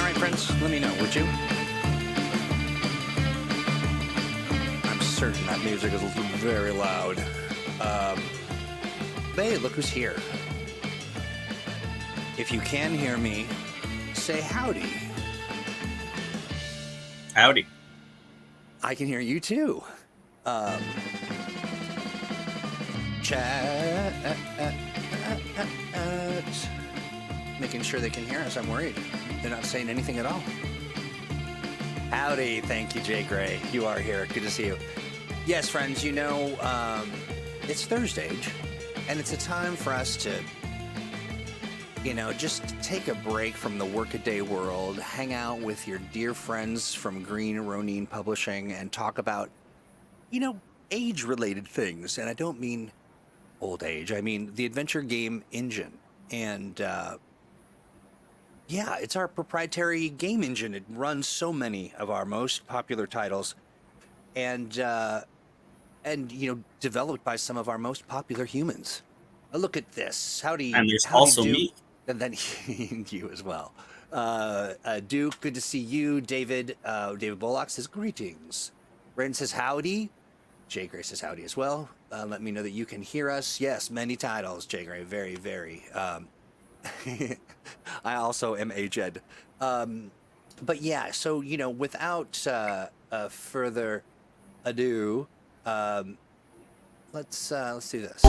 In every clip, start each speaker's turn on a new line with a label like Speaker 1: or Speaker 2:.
Speaker 1: right, friends, let me know, would you? I'm certain that music is very loud. Hey, look who's here. If you can hear me, say howdy.
Speaker 2: Howdy.
Speaker 1: I can hear you too. Chat. Making sure they can hear us. I'm worried. They're not saying anything at all. Howdy. Thank you, Jay Gray. You are here. Good to see you. Yes, friends, you know, it's ThursdAGE, and it's a time for us to, you know, just take a break from the workaday world, hang out with your dear friends from Green Ronin Publishing, and talk about, you know, age-related things. And I don't mean old age. I mean the adventure game engine. And, yeah, it's our proprietary game engine. It runs so many of our most popular titles. And you know, developed by some of our most popular humans. Look at this. Howdy.
Speaker 2: And there's
Speaker 1: howdy,
Speaker 2: also
Speaker 1: Duke.
Speaker 2: me.
Speaker 1: And then you as well. Duke, good to see you. David Bullock says greetings. Brandon says howdy. Jay Gray says howdy as well. Let me know that you can hear us. Yes, many titles, Jay Gray. Very, very. I also am aged. But yeah, so, you know, without further ado, let's do this.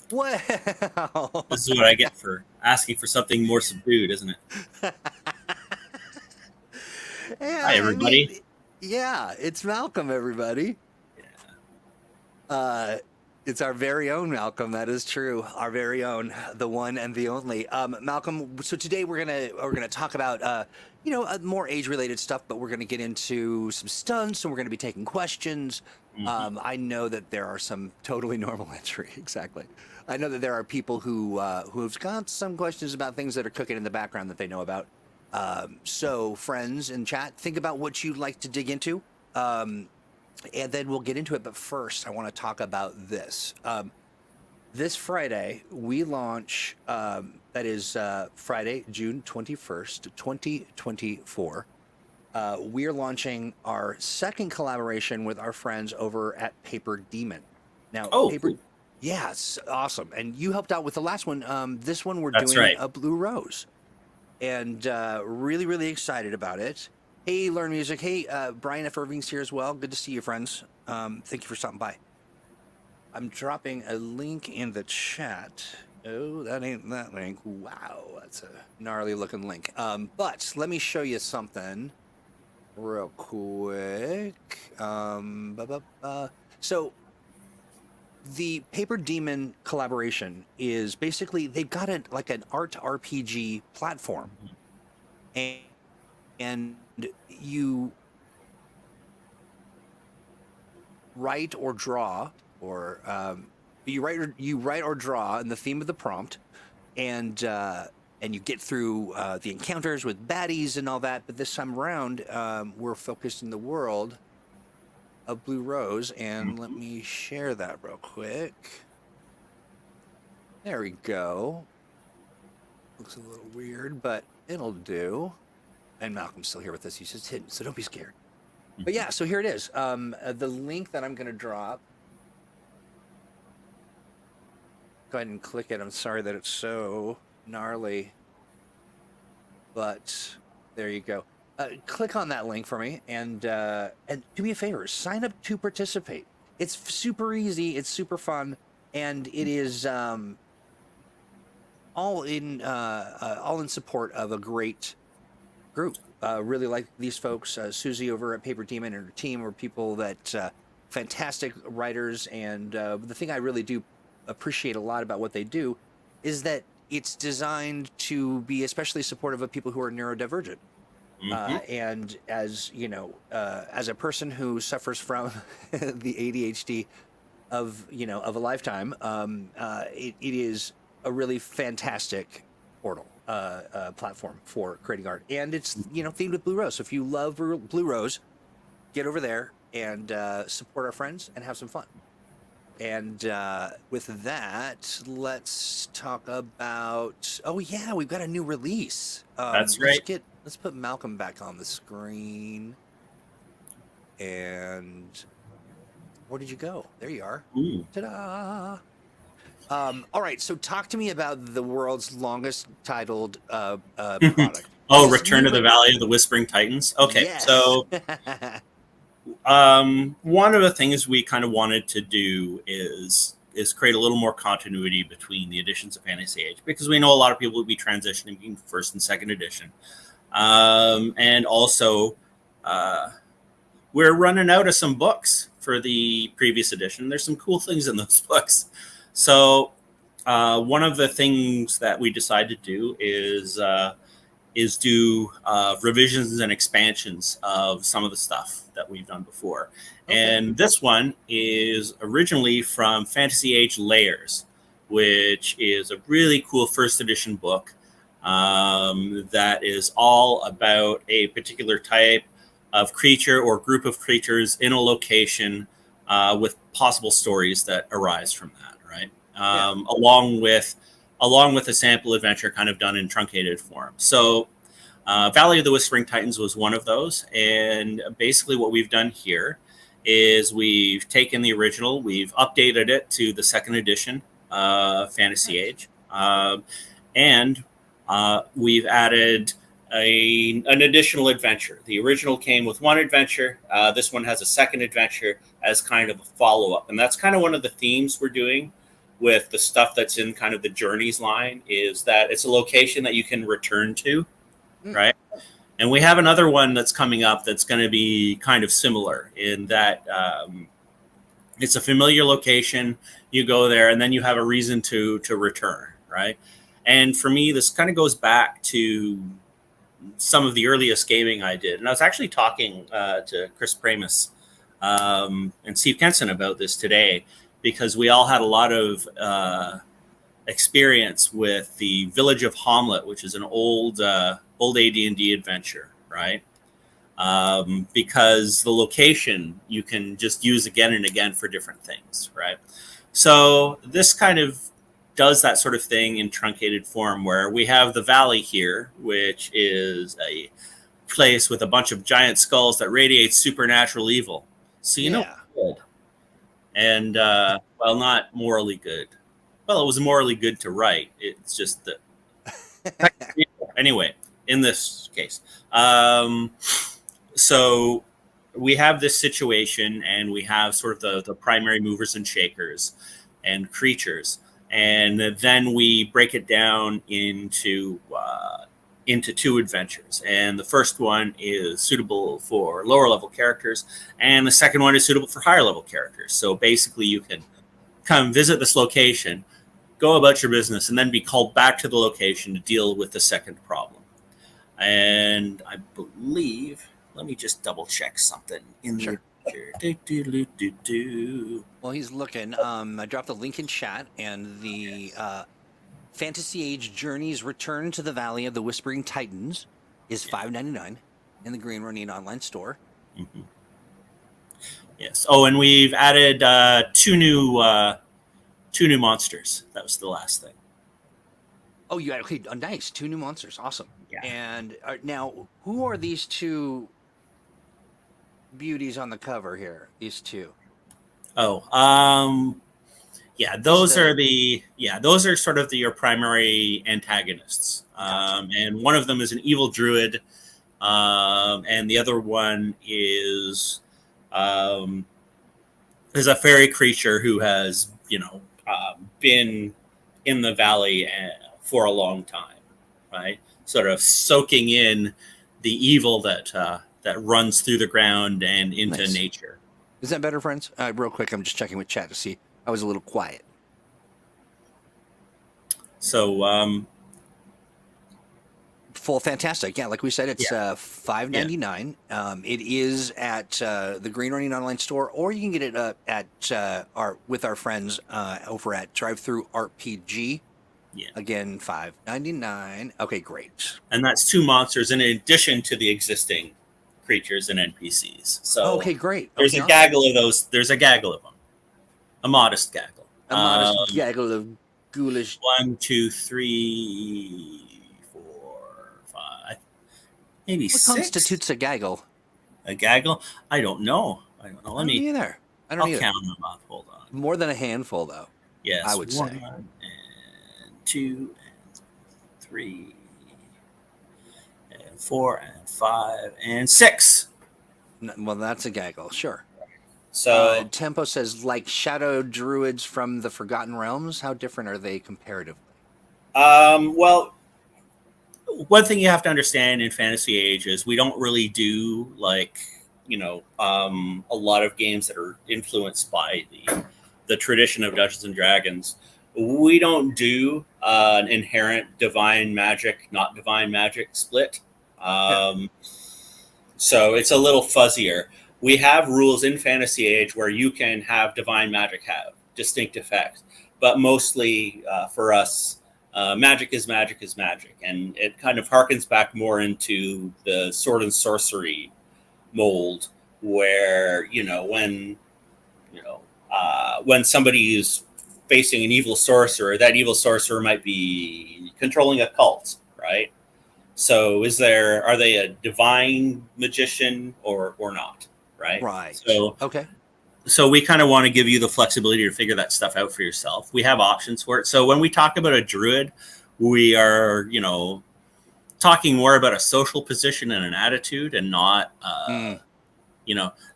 Speaker 1: Wow.
Speaker 2: This is what I get for asking for something more subdued, isn't it?
Speaker 1: Yeah,
Speaker 2: Hi, everybody.
Speaker 1: I mean, yeah, it's Malcolm, everybody.
Speaker 2: Yeah.
Speaker 1: It's our very own Malcolm. That is true. Our very own, the one and the only. Malcolm, so today we're gonna talk about you know, more age-related stuff, but we're gonna get into some stunts, and we're gonna be taking questions.
Speaker 2: Mhm.
Speaker 1: I know that there are some totally normal entry. Exactly. I know that there are people who've got some questions about things that are cooking in the background that they know about. So, friends in chat, think about what you'd like to dig into, and then we'll get into it. But first, I want to talk about this. This Friday, we launch, that is Friday, June 21st, 2024. We're launching our second collaboration with our friends over at Paper Demon. Now,
Speaker 2: Cool.
Speaker 1: Yeah, it's awesome. And you helped out with the last one. This one we're
Speaker 2: That's
Speaker 1: doing
Speaker 2: right.
Speaker 1: a Blue Rose. And really, really excited about it. Hey, Learn Music. Hey, Brian F. Irving's here as well. Good to see you, friends. Thank you for stopping by. I'm dropping a link in the chat. Oh, that ain't that link. Wow, that's a gnarly looking link. But let me show you something real quick. So the Paper Demon collaboration is basically they've got like an art RPG platform, and you write or draw, or you write or draw in the theme of the prompt, and you get through the encounters with baddies and all that. But this time around, we're focused in the world of Blue Rose, and let me share that real quick. There we go. Looks a little weird, but it'll do. And Malcolm's still here with us. He's just hidden, so don't be scared. But yeah, so here it is. The link that I'm going to drop. Go ahead and click it. I'm sorry that it's so gnarly, but there you go. Click on that link for me, and do me a favor, sign up to participate. It's super easy, it's super fun, and it is all in support of a great group. Really like these folks. Susie over at Paper Demon and her team are people that fantastic writers, and the thing I really do appreciate a lot about what they do is that it's designed to be especially supportive of people who are neurodivergent. And as you know, as a person who suffers from the ADHD of of a lifetime. It is a really fantastic portal platform for creating art, and it's themed with Blue Rose. So if you love Blue Rose, get over there and support our friends and have some fun. And with that, let's talk about. Oh yeah, we've got a new release.
Speaker 2: That's right.
Speaker 1: Let's put Malcolm back on the screen. And where did you go? There you are.
Speaker 2: Ooh.
Speaker 1: Ta-da! All right, so talk to me about the world's longest titled product.
Speaker 2: Oh, Return to the Valley of the Whispering Titans. Okay,
Speaker 1: yes.
Speaker 2: So one of the things we kind of wanted to do is create a little more continuity between the editions of Fantasy Age, because we know a lot of people will be transitioning between first and second edition, and also we're running out of some books for the previous edition. There's some cool things in those books. So one of the things that we decided to do is do revisions and expansions of some of the stuff that we've done before. Okay. And this one is originally from Fantasy Age Layers, which is a really cool first edition book that is all about a particular type of creature or group of creatures in a location with possible stories that arise from that, right? Along with a sample adventure kind of done in truncated form. So Valley of the Whispering Titans was one of those. And basically what we've done here is we've taken the original, we've updated it to the second edition Fantasy Age. And we've added an additional adventure. The original came with one adventure. This one has a second adventure as kind of a follow-up. And that's kind of one of the themes we're doing with the stuff that's in kind of the Journeys line, is that it's a location that you can return to, right? And we have another one that's coming up that's going to be kind of similar in that it's a familiar location. You go there and then you have a reason to return, right? And for me, this kind of goes back to some of the earliest gaming I did. And I was actually talking to Chris Pramus and Steve Kenson about this today, because we all had a lot of experience with the Village of Hamlet, which is an old AD&D adventure, right? Because the location you can just use again and again for different things, right? So this kind of does that sort of thing in truncated form, where we have the valley here, which is a place with a bunch of giant skulls that radiate supernatural evil. So you know, good. And well, not morally good. Well, it was morally good to write. It's just that anyway, in this case. So we have this situation, and we have sort of the primary movers and shakers and creatures. And then we break it down into two adventures. And the first one is suitable for lower level characters, and the second one is suitable for higher level characters. So basically you can come visit this location, go about your business, and then be called back to the location to deal with the second problem. And I believe, let me just double check something in the
Speaker 1: Well, he's looking. I dropped the link in chat, and the Fantasy Age Journeys Return to the Valley of the Whispering Titans is $5.99 in the Green Ronin online store.
Speaker 2: Mm-hmm. Yes. Oh, and we've added two new monsters. That was the last thing.
Speaker 1: Oh, you okay? Nice. 2 new monsters. Awesome.
Speaker 2: Yeah.
Speaker 1: And now, who are these two beauties on the cover here? These two.
Speaker 2: Oh, yeah, those are sort of your primary antagonists. Gotcha. And one of them is an evil druid, and the other one is a fairy creature who has been in the valley for a long time, right? Sort of soaking in the evil that runs through the ground and into nature.
Speaker 1: Is that better, friends? Real quick, I'm just checking with chat to see. I was a little quiet.
Speaker 2: So
Speaker 1: Full fantastic. Yeah, like we said, it's $5.99. It is at the Green Running Online Store, or you can get it at our friends over at Drive Through RPG.
Speaker 2: Yeah.
Speaker 1: Again, $5.99. Okay, great.
Speaker 2: And that's 2 monsters in addition to the existing creatures and NPCs. So
Speaker 1: okay, great.
Speaker 2: There's
Speaker 1: okay,
Speaker 2: a gaggle of those. There's a gaggle of them. A modest gaggle.
Speaker 1: A modest gaggle of ghoulish.
Speaker 2: 1, 2, 3, 4, 5, maybe
Speaker 1: What
Speaker 2: 6.
Speaker 1: constitutes a gaggle?
Speaker 2: A gaggle? I don't know. Let me.
Speaker 1: Either.
Speaker 2: I'll count them up. Hold on.
Speaker 1: More than a handful, though.
Speaker 2: Yes,
Speaker 1: I would
Speaker 2: 1
Speaker 1: say.
Speaker 2: and 2 and 3 and 4 and 5 and 6.
Speaker 1: Well, that's a gaggle, sure.
Speaker 2: So
Speaker 1: Tempo says, like shadow druids from the Forgotten Realms. How different are they comparatively?
Speaker 2: well, one thing you have to understand in Fantasy Age is we don't really do a lot of games that are influenced by the tradition of Dungeons and Dragons. We don't do an inherent divine magic, not divine magic split. So it's a little fuzzier. We have rules in Fantasy Age where you can have divine magic have distinct effects, but mostly for us, magic is magic is magic, and it kind of harkens back more into the sword and sorcery mold, where when somebody is facing an evil sorcerer, that evil sorcerer might be controlling a cult, right? So are they a divine magician or not? Right.
Speaker 1: Right.
Speaker 2: So we kind of want to give you the flexibility to figure that stuff out for yourself. We have options for it. So when we talk about a druid, we are, talking more about a social position and an attitude, and not,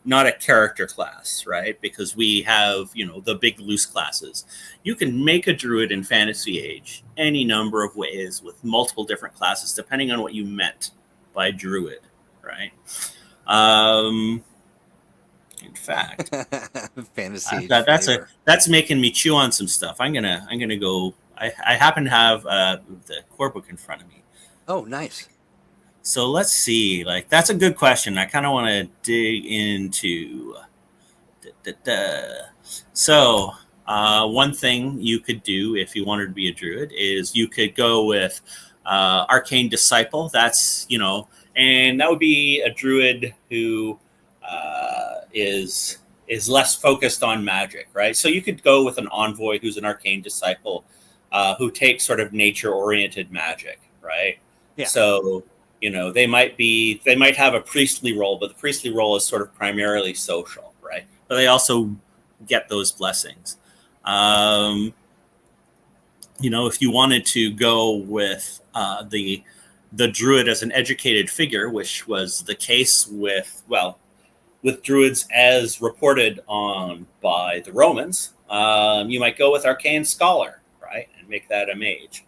Speaker 2: not a character class, right? Because we have, the big loose classes. You can make a druid in Fantasy Age any number of ways with multiple different classes, depending on what you meant by druid, right? In fact,
Speaker 1: Fantasy.
Speaker 2: That's making me chew on some stuff. I'm gonna go. I happen to have the core book in front of me.
Speaker 1: Oh, nice.
Speaker 2: So let's see. That's a good question. I kind of want to dig into. So one thing you could do if you wanted to be a druid is you could go with Arcane Disciple. That's and that would be a druid who is less focused on magic, right? So you could go with an envoy who's an Arcane Disciple, who takes sort of nature-oriented magic, right?
Speaker 1: Yeah.
Speaker 2: So they might have a priestly role, but the priestly role is sort of primarily social, right? But they also get those blessings. If you wanted to go with the druid as an educated figure, which was the case with druids as reported on by the Romans, you might go with Arcane Scholar, right, and make that a mage.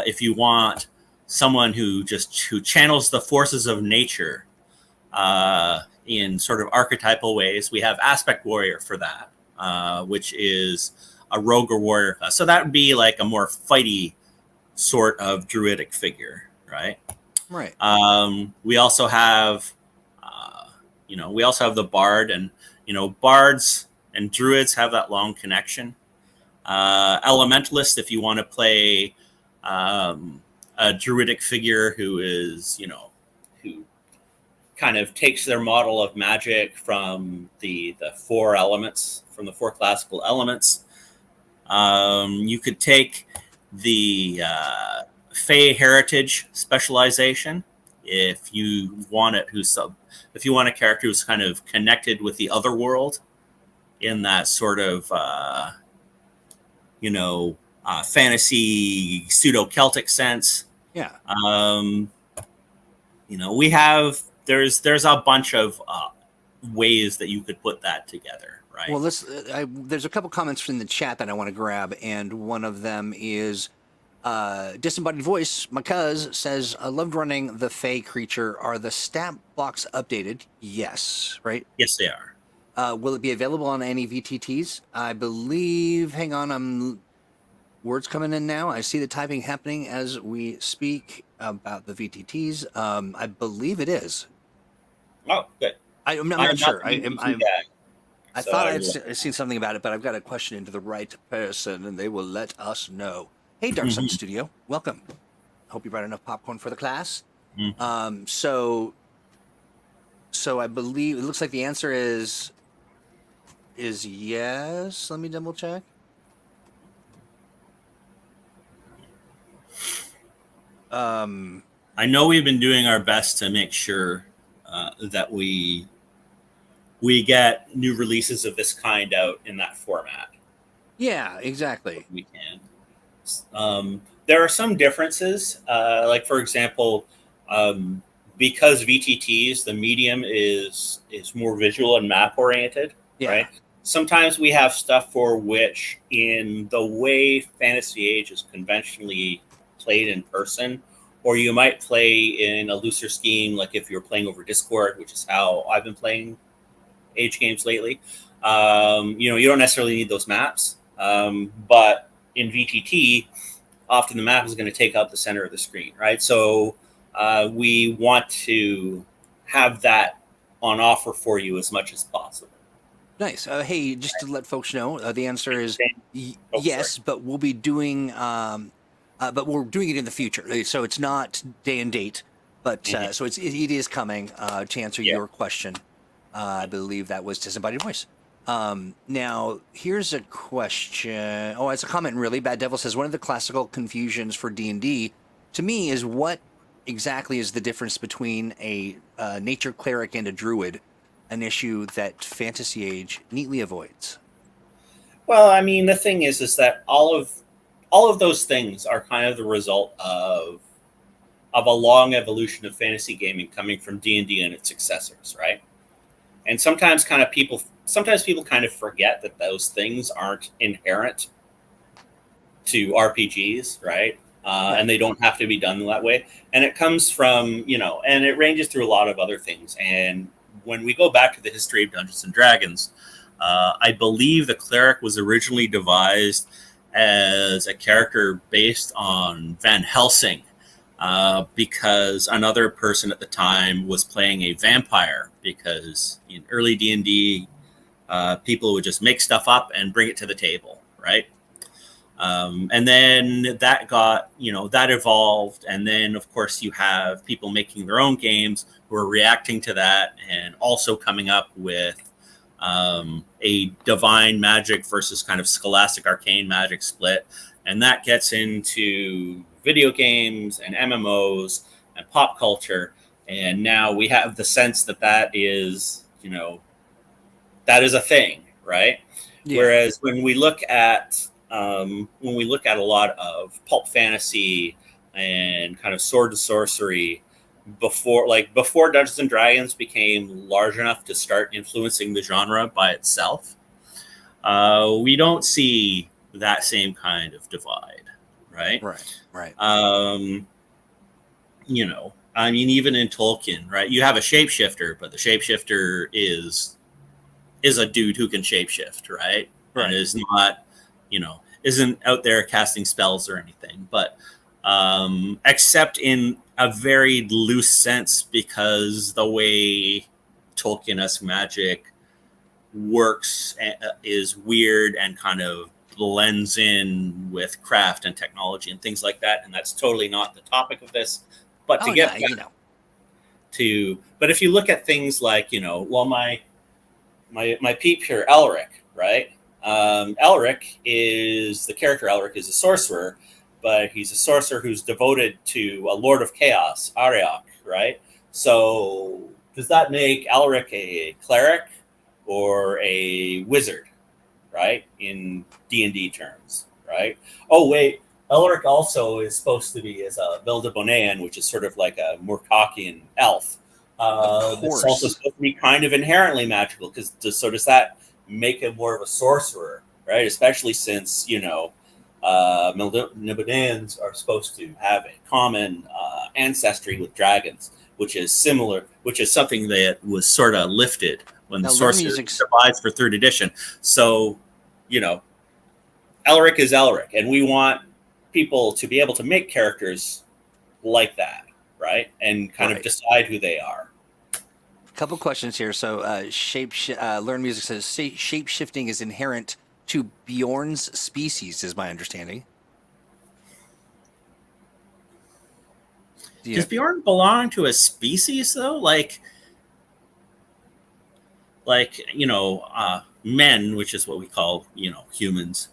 Speaker 2: If you want someone who channels the forces of nature in sort of archetypal ways, we have Aspect Warrior for that, which is a rogue or warrior class. So that would be like a more fighty sort of druidic figure, right?
Speaker 1: Right.
Speaker 2: We also have the bard, and bards and druids have that long connection. Elementalist, if you want to play a druidic figure who is who kind of takes their model of magic from the four elements, from the four classical elements. You could take the Fey heritage specialization if you want it. If you want a character who's kind of connected with the other world in that sort of fantasy pseudo-Celtic sense.
Speaker 1: Yeah.
Speaker 2: We have there's a bunch of ways that you could put that together, right?
Speaker 1: Well, there's a couple comments from the chat that I want to grab, and one of them is Disembodied Voice. My cuz says, I loved running the Fey creature. Are the stat blocks updated? Yes, right?
Speaker 2: Yes, they are.
Speaker 1: Will it be available on any VTTs? I believe, hang on, words coming in now. I see the typing happening as we speak about the VTTs. I believe it is.
Speaker 2: Oh, good.
Speaker 1: I'm
Speaker 2: I
Speaker 1: not
Speaker 2: am
Speaker 1: sure.
Speaker 2: not the VTT guy,
Speaker 1: I
Speaker 2: so
Speaker 1: thought
Speaker 2: I
Speaker 1: I'd
Speaker 2: will.
Speaker 1: seen something about it, but I've got a question into the right person, and they will let us know. Hey, Dark Sun
Speaker 2: Mhm,
Speaker 1: Studio, welcome. Hope you brought enough popcorn for the class.
Speaker 2: mhm.
Speaker 1: So I believe it looks like the answer is yes. Let me double check.
Speaker 2: I know we've been doing our best to make sure that we get new releases of this kind out in that format.
Speaker 1: Yeah, exactly.
Speaker 2: We can. There are some differences, like for example, because VTTs, the medium is more visual and map oriented,
Speaker 1: Yeah.
Speaker 2: right? Sometimes we have stuff for which, in the way Fantasy Age is conventionally played in person, or you might play in a looser scheme, like if you're playing over Discord, which is how I've been playing Age games lately. You don't necessarily need those maps, but in VTT, often the map is going to take up the center of the screen, right? So we want to have that on offer for you as much as possible.
Speaker 1: Nice. Hey, just to let folks know, the answer is
Speaker 2: Oh,
Speaker 1: yes, but we'll be doing, but we're doing it in the future. So it's not day and date, but so it is coming. To answer
Speaker 2: Yeah.
Speaker 1: your question, I believe that was Disembodied Voice. Now here's a question. Oh, it's a comment. Really, Bad Devil says one of the classical confusions for D&D to me is what exactly is the difference between a nature cleric and a druid, an issue that Fantasy Age neatly avoids.
Speaker 2: Well, I mean, the thing is that all of those things are kind of the result of a long evolution of fantasy gaming coming from D&D and its successors, right? And sometimes people kind of forget that those things aren't inherent to RPGs, right? And they don't have to be done that way. And it comes from, and it ranges through a lot of other things. And when we go back to the history of Dungeons and Dragons, I believe the cleric was originally devised as a character based on Van Helsing, because another person at the time was playing a vampire, because in early D&D, people would just make stuff up and bring it to the table, right? And then that that evolved. And then, of course, you have people making their own games who are reacting to that and also coming up with a divine magic versus kind of scholastic arcane magic split. And that gets into video games and MMOs and pop culture. And now we have the sense that is, that is a thing, right? Yeah. Whereas when we look at a lot of pulp fantasy and kind of sword and sorcery before Dungeons and Dragons became large enough to start influencing the genre by itself, we don't see that same kind of divide, right?
Speaker 1: Right.
Speaker 2: I mean, even in Tolkien, right? You have a shapeshifter, but the shapeshifter is a dude who can shapeshift, right? And is not, isn't out there casting spells or anything, but except in a very loose sense, because the way Tolkien-esque magic works is weird and kind of blends in with craft and technology and things like that. And that's totally not the topic of this. But but if you look at things like, my peep here, Elric, right? Elric is a sorcerer, but he's a sorcerer who's devoted to a Lord of Chaos, Ariok, right? So does that make Elric a cleric or a wizard, right? In D&D terms, right? Oh, wait, Elric also is supposed to be as a Vildabonean, which is sort of like a Murkokian elf. It's also supposed to be kind of inherently magical, does that make him more of a sorcerer, right? Especially since, Nibelungens are supposed to have a common ancestry with dragons, which is something that was sort of lifted when the Sorcerer divides for 3rd edition. So, Elric is Elric, and we want people to be able to make characters like that, right? And kind of decide who they are.
Speaker 1: Couple questions here. So, Learn Music says shape shifting is inherent to Bjorn's species, is my understanding.
Speaker 2: Does Bjorn belong to a species though? Like men, which is what we call humans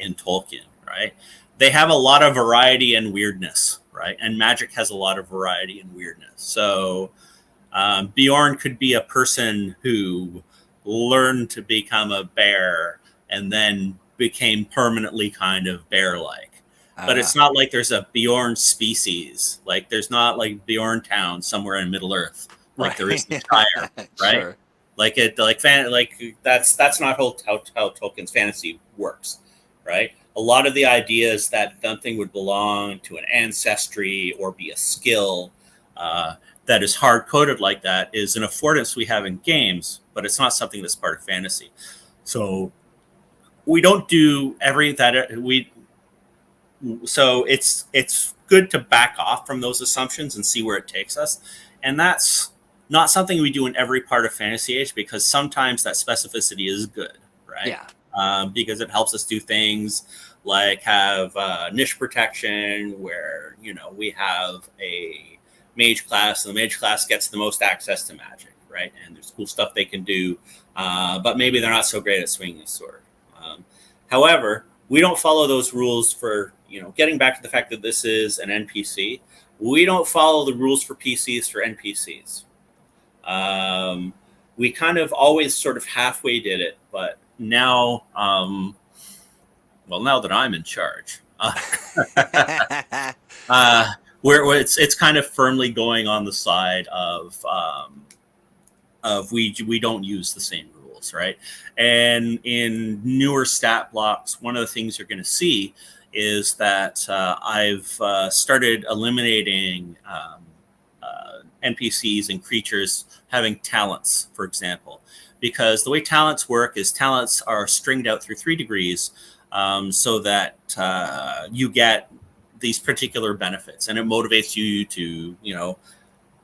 Speaker 2: in Tolkien, right? They have a lot of variety and weirdness, right? And magic has a lot of variety and weirdness. So Bjorn could be a person who learned to become a bear and then became permanently kind of bear-like. But it's not like there's a Bjorn species. Like there's not like Bjorn Town somewhere in Middle Earth, like there is in Shire, right? Sure. Like that's not how Tolkien's fantasy works, right? A lot of the ideas that something would belong to an ancestry or be a skill that is hard coded like that is an affordance we have in games, but it's not something that's part of fantasy. So we don't do So it's good to back off from those assumptions and see where it takes us. And that's not something we do in every part of Fantasy Age, because sometimes that specificity is good, right? Yeah. Because it helps us do things like have niche protection where, we have a mage class, and the mage class gets the most access to magic, right? And there's cool stuff they can do, but maybe they're not so great at swinging a sword. However, we don't follow those rules for, getting back to the fact that this is an NPC. We don't follow the rules for PCs for NPCs. We kind of always sort of halfway did it, but now, now that I'm in charge, where it's kind of firmly going on the side of we don't use the same rules, right? And in newer stat blocks, one of the things you're going to see is that I've started eliminating NPCs and creatures having talents, for example, because the way talents work is talents are stringed out through 3 degrees so that you get these particular benefits, and it motivates you to,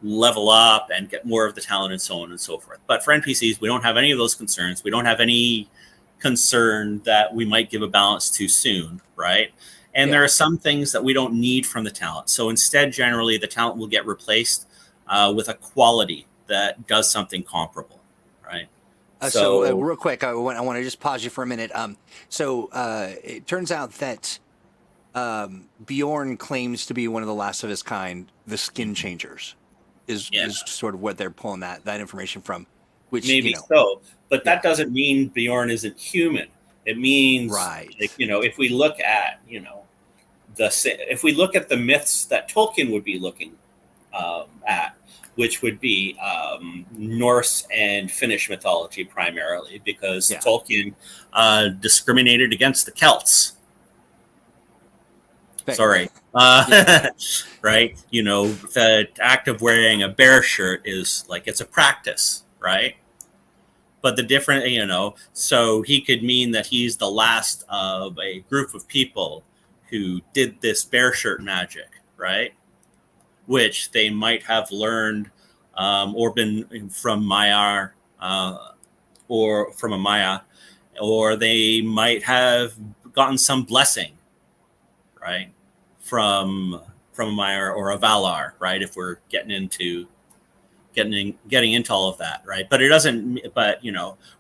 Speaker 2: level up and get more of the talent and so on and so forth. But for NPCs, we don't have any of those concerns. We don't have any concern that we might give a balance too soon, right? And there are some things that we don't need from the talent. So instead, generally, the talent will get replaced with a quality that does something comparable, right?
Speaker 1: So real quick, I want to just pause you for a minute. It turns out that Bjorn claims to be one of the last of his kind, the skin changers, is sort of what they're pulling that information from. Which
Speaker 2: maybe so, but that doesn't mean Bjorn isn't human. It means, if we look at, if we look at the myths that Tolkien would be looking at, which would be Norse and Finnish mythology primarily, because Tolkien discriminated against the Celts. Sorry. Right? The act of wearing a bear shirt is like, it's a practice, right? But the different, so he could mean that he's the last of a group of people who did this bear shirt magic, right? Which they might have learned or been from Maiar or from a Maya, or they might have gotten some blessing, right? From a Maiar or a Valar, right? If we're getting into all of that, right? But it doesn't,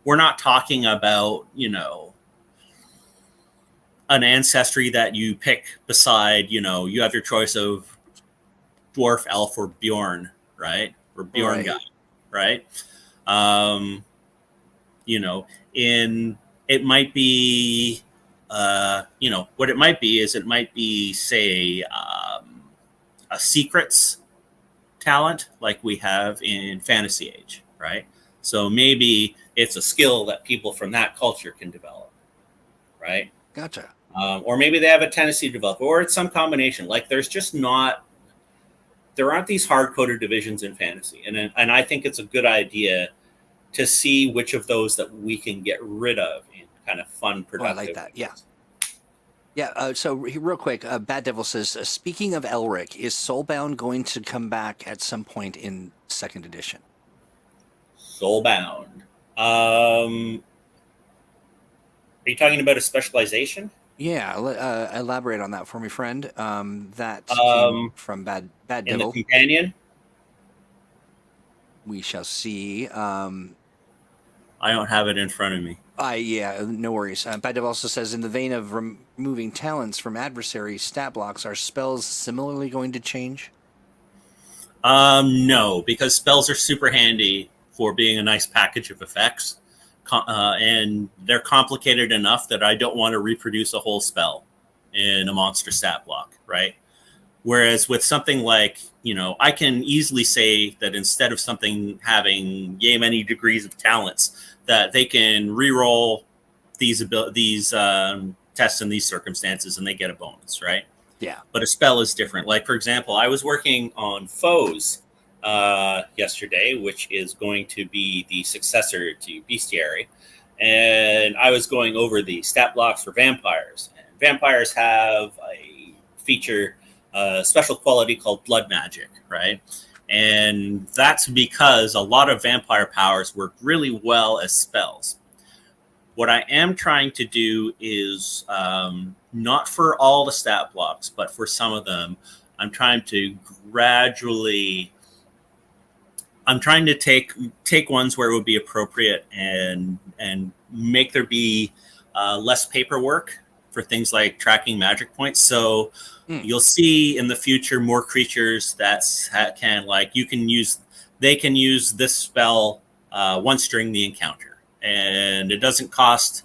Speaker 2: we're not talking about, an ancestry that you pick beside, you have your choice of dwarf, elf, or Bjorn, right? Or Bjorn guy, right? It might be, what it might be is it might be, say, a secrets talent like we have in Fantasy Age, right? So maybe it's a skill that people from that culture can develop, right?
Speaker 1: Gotcha.
Speaker 2: Or maybe they have a tendency to develop, or it's some combination. Like there aren't these hard-coded divisions in fantasy, and I think it's a good idea to see which of those that we can get rid of in kind of fun, productive.
Speaker 1: I like that. Yeah. Yeah. Real quick, Bad Devil says, speaking of Elric, is Soulbound going to come back at some point in second edition?
Speaker 2: Soulbound. Are you talking about a specialization?
Speaker 1: Yeah. Elaborate on that for me, friend. That came
Speaker 2: Um,
Speaker 1: from Bad
Speaker 2: in the
Speaker 1: Devil.
Speaker 2: companion?
Speaker 1: We shall see.
Speaker 2: I don't have it in front of me.
Speaker 1: Yeah, no worries. Bad Devil also says, in the vein of removing talents from adversary stat blocks, are spells similarly going to change?
Speaker 2: No, because spells are super handy for being a nice package of effects, and they're complicated enough that I don't want to reproduce a whole spell in a monster stat block, right? Whereas with something like, I can easily say that instead of something having yay many degrees of talents, that they can reroll these tests in these circumstances and they get a bonus, right?
Speaker 1: Yeah.
Speaker 2: But a spell is different. Like, for example, I was working on Foes yesterday, which is going to be the successor to Bestiary. And I was going over the stat blocks for vampires. And vampires have a feature, special quality called blood magic, right? And that's because a lot of vampire powers work really well as spells. What I am trying to do is not for all the stat blocks, but for some of them, I'm trying to take ones where it would be appropriate and make there be less paperwork for things like tracking magic points. So you'll see in the future more creatures that they can use this spell once during the encounter. And it doesn't cost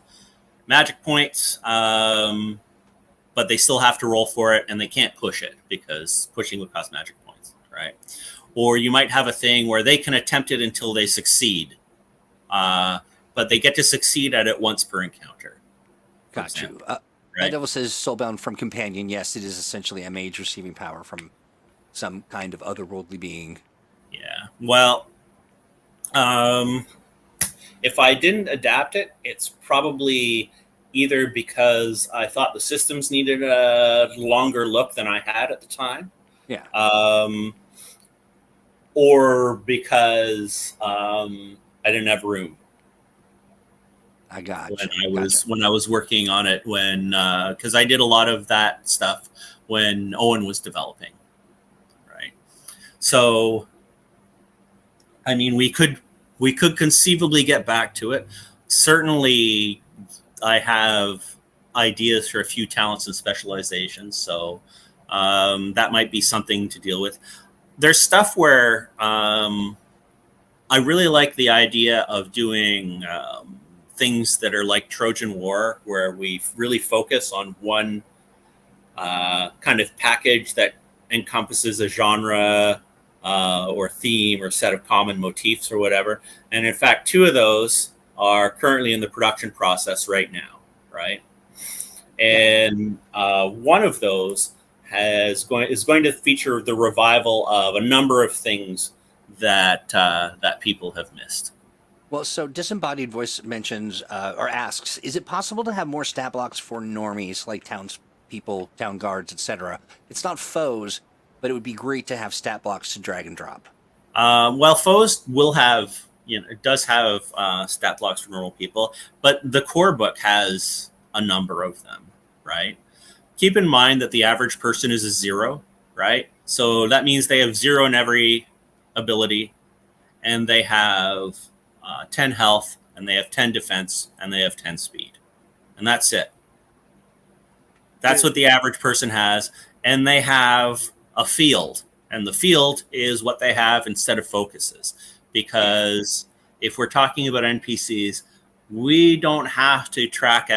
Speaker 2: magic points, but they still have to roll for it, and they can't push it because pushing would cost magic points, right? Or you might have a thing where they can attempt it until they succeed, but they get to succeed at it once per encounter.
Speaker 1: Got you.
Speaker 2: Right?
Speaker 1: Bad Devil says, Soulbound from Companion. Yes, it is essentially a mage receiving power from some kind of otherworldly being.
Speaker 2: Yeah. Well, if I didn't adapt it, it's probably either because I thought the systems needed a longer look than I had at the time.
Speaker 1: Yeah.
Speaker 2: Or because I didn't have room.
Speaker 1: I got
Speaker 2: when I was working on it, because I did a lot of that stuff when Owen was developing, right? So, I mean, we could conceivably get back to it. Certainly, I have ideas for a few talents and specializations, so that might be something to deal with. There's stuff where I really like the idea of doing things that are like Trojan War, where we really focus on one kind of package that encompasses a genre or theme or set of common motifs or whatever. And in fact, two of those are currently in the production process right now, right? And one of those is going to feature the revival of a number of things that people have missed.
Speaker 1: Well, so Disembodied Voice mentions or asks, is it possible to have more stat blocks for normies like townspeople, town guards, etc.? It's not foes, but it would be great to have stat blocks to drag and drop.
Speaker 2: Well, foes will have, it does have stat blocks for normal people, but the core book has a number of them, right? Keep in mind that the average person is a 0, right? So that means they have 0 in every ability, and they have 10 health, and they have 10 defense, and they have 10 speed. And that's it. That's what the average person has. And they have a field. And the field is what they have instead of focuses. Because if we're talking about NPCs, we don't have to track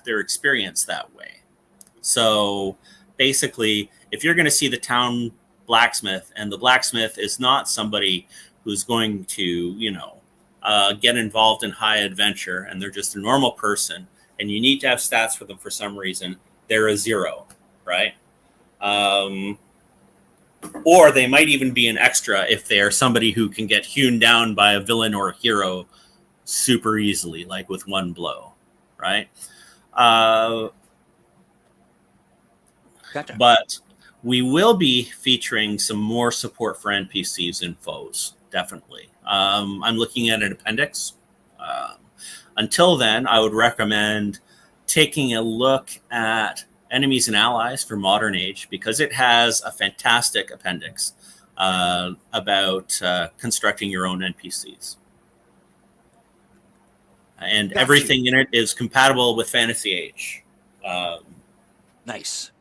Speaker 2: their experience that way. So basically, if you're going to see the town blacksmith, and the blacksmith is not somebody who's going to, get involved in high adventure, and they're just a normal person, and you need to have stats for them for some reason, they're a 0, right? Or they might even be an extra if they are somebody who can get hewn down by a villain or a hero super easily, like with one blow, right?
Speaker 1: Gotcha.
Speaker 2: But we will be featuring some more support for NPCs and foes, definitely. I'm looking at an appendix. Until then, I would recommend taking a look at Enemies and Allies for Modern Age, because it has a fantastic appendix about constructing your own NPCs. And everything in it is compatible with Fantasy Age.
Speaker 1: Nice.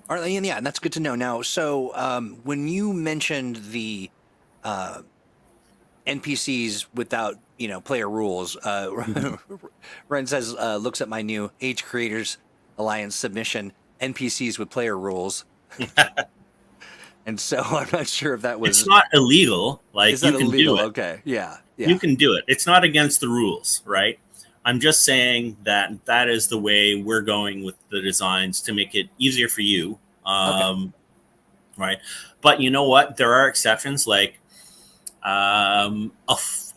Speaker 1: All right, yeah, and that's good to know. Now, so when you mentioned the NPCs without, player rules, Ren says, looks at my new Age Creators Alliance submission, NPCs with player rules. And so I'm not sure if that was...
Speaker 2: It's not illegal.
Speaker 1: Is
Speaker 2: you
Speaker 1: that
Speaker 2: can
Speaker 1: illegal?
Speaker 2: do it.
Speaker 1: Okay, yeah.
Speaker 2: You can do it. It's not against the rules, right? I'm just saying that is the way we're going with the designs to make it easier for you.
Speaker 1: Okay.
Speaker 2: Right. But you know what? There are exceptions, like a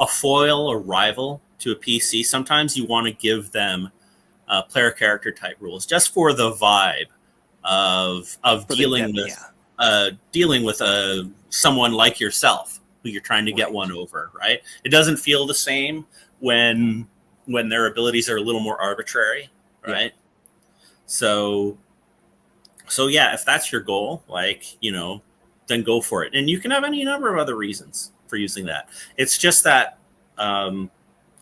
Speaker 2: foil or rival to a PC. Sometimes you want to give them player character type rules just for the vibe of dealing with someone like yourself who you're trying to get one over, right? It doesn't feel the same when their abilities are a little more arbitrary, right? So yeah, if that's your goal, then go for it. And you can have any number of other reasons for using that. It's just that,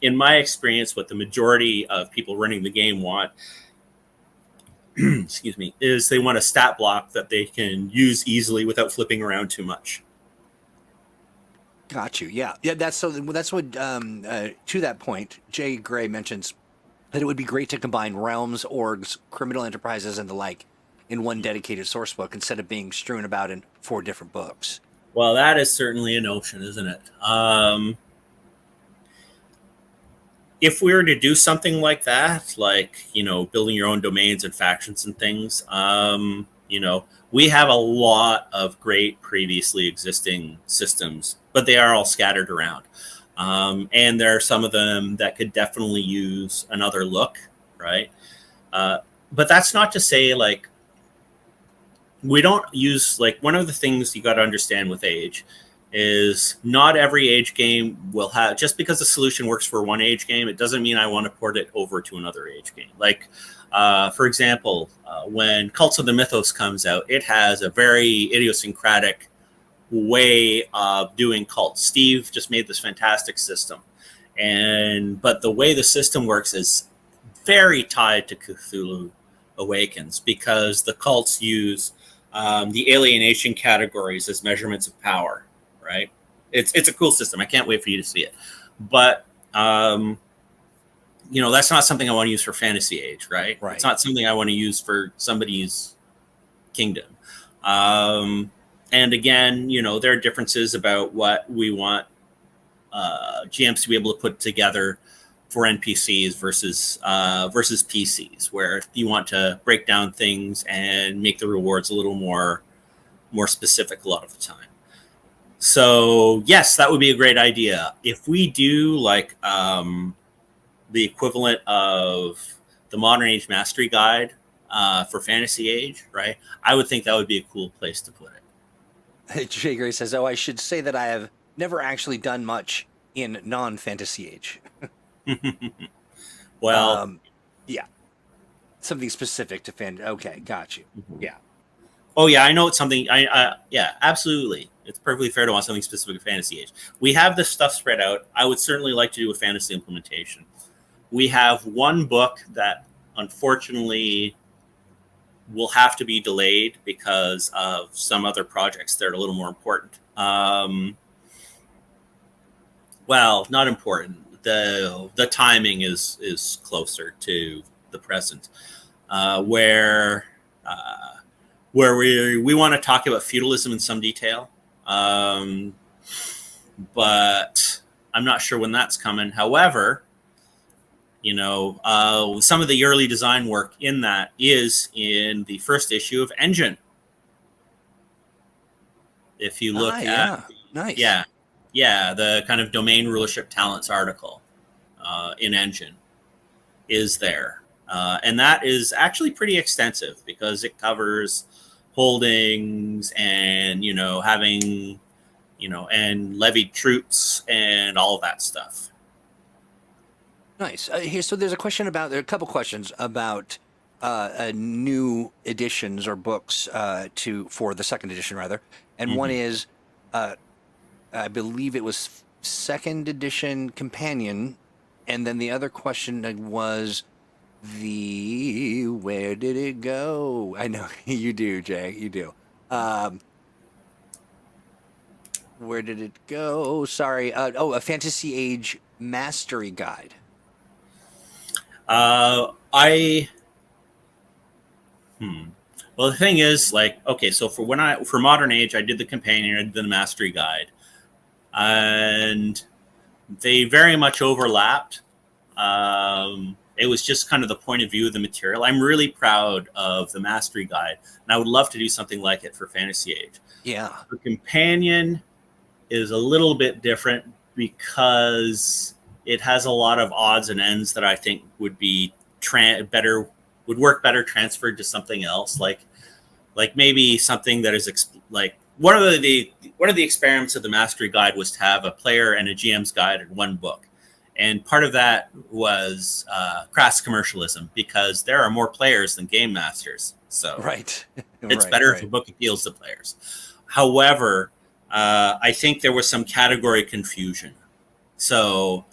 Speaker 2: in my experience, what the majority of people running the game want, excuse me, is they want a stat block that they can use easily without flipping around too much.
Speaker 1: Got you. Yeah. That's what. To that point, Jay Gray mentions that it would be great to combine realms, orgs, criminal enterprises, and the like in one dedicated source book instead of being strewn about in 4 different books.
Speaker 2: Well, that is certainly a notion, isn't it? If we were to do something like that, building your own domains and factions and things, we have a lot of great previously existing systems, but they are all scattered around. And there are some of them that could definitely use another look, right? But that's not to say, we don't use, one of the things you got to understand with Age is not every Age game will have, just because the solution works for one Age game, it doesn't mean I want to port it over to another Age game. For example, when Cults of the Mythos comes out, it has a very idiosyncratic way of doing cults. Steve just made this fantastic system. But the way the system works is very tied to Cthulhu Awakens, because the cults use the alienation categories as measurements of power, right? It's a cool system. I can't wait for you to see it. But that's not something I want to use for Fantasy Age, right? It's not something I want to use for somebody's kingdom. And again, there are differences about what we want GMs to be able to put together for NPCs versus PCs, where you want to break down things and make the rewards a little more specific a lot of the time. So yes, that would be a great idea. If we do the equivalent of the Modern Age Mastery Guide for Fantasy Age, right? I would think that would be a cool place to put it.
Speaker 1: Jay Gray says, I should say that I have never actually done much in non-Fantasy Age.
Speaker 2: Well,
Speaker 1: yeah. Something specific to fan. Okay, got you. Yeah.
Speaker 2: Oh yeah, I know it's something. Yeah, absolutely. It's perfectly fair to want something specific to Fantasy Age. We have this stuff spread out. I would certainly like to do a fantasy implementation. We have one book that unfortunately will have to be delayed because of some other projects that are a little more important. Well, not important. The timing is closer to the present, where we want to talk about feudalism in some detail, but I'm not sure when that's coming. However, some of the early design work in that is in the first issue of Engine. If you look at,
Speaker 1: nice.
Speaker 2: Yeah, the kind of domain rulership talents article in Engine is there. And that is actually pretty extensive because it covers holdings and, having, and levied troops and all of that stuff.
Speaker 1: Nice. So there are a couple questions about new editions or books for the second edition rather. And one is, I believe it was second edition companion. And then the other question was where did it go? I know you do, Jay, you do. Where did it go? Sorry. A Fantasy Age Mastery Guide.
Speaker 2: Well, the thing is, so for Modern Age, I did the companion, I did the Mastery Guide, and they very much overlapped. It was just kind of the point of view of the material. I'm really proud of the Mastery Guide, and I would love to do something like it for Fantasy Age.
Speaker 1: Yeah.
Speaker 2: The companion is a little bit different because it has a lot of odds and ends that I think would be would work better transferred to something else, like maybe something that is one of the experiments of the Mastery Guide was to have a player and a GM's guide in one book. And part of that was crass commercialism, because there are more players than game masters. So it's better if a book appeals to players. However, I think there was some category confusion. So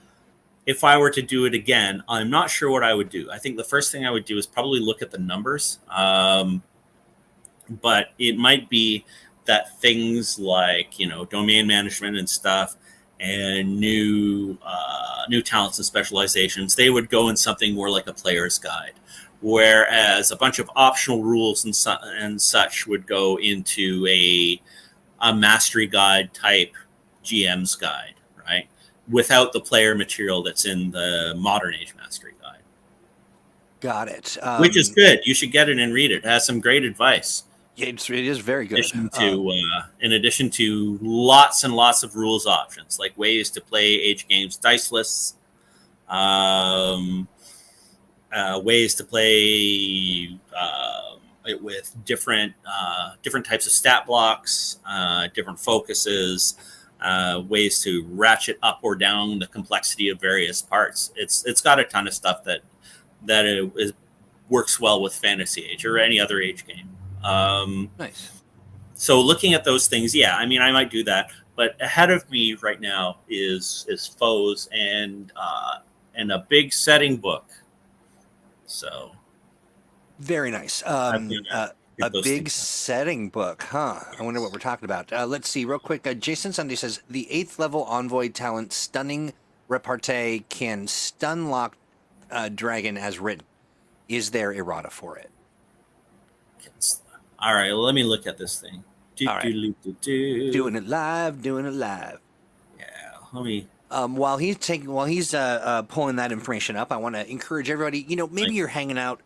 Speaker 2: if I were to do it again, I'm not sure what I would do. I think the first thing I would do is probably look at the numbers. But it might be that things like, domain management and stuff, and new talents and specializations, they would go in something more like a player's guide, whereas a bunch of optional rules and such would go into a mastery guide type GM's guide, right? Without the player material that's in the Modern Age Mastery Guide.
Speaker 1: Got it.
Speaker 2: Which is good. You should get it and read it. It has some great advice.
Speaker 1: Yeah, it is very good.
Speaker 2: In addition to lots and lots of rules options, like ways to play Age games diceless, ways to play it with different types of stat blocks, different focuses, ways to ratchet up or down the complexity of various parts. It's got a ton of stuff that works well with Fantasy Age or any other Age game.
Speaker 1: Nice.
Speaker 2: So looking at those things, I might do that. But ahead of me right now is Foes and a big setting book. So
Speaker 1: very nice. A big setting book, huh? I wonder what we're talking about. Let's see real quick. Jason Sunday says the 8th level envoy talent, stunning repartee, can stun lock dragon as written. Is there errata for it?
Speaker 2: All right, well, let me look at this thing.
Speaker 1: All right. Doing it live.
Speaker 2: Yeah, let me.
Speaker 1: While he's pulling that information up, I want to encourage everybody. Maybe you're hanging out,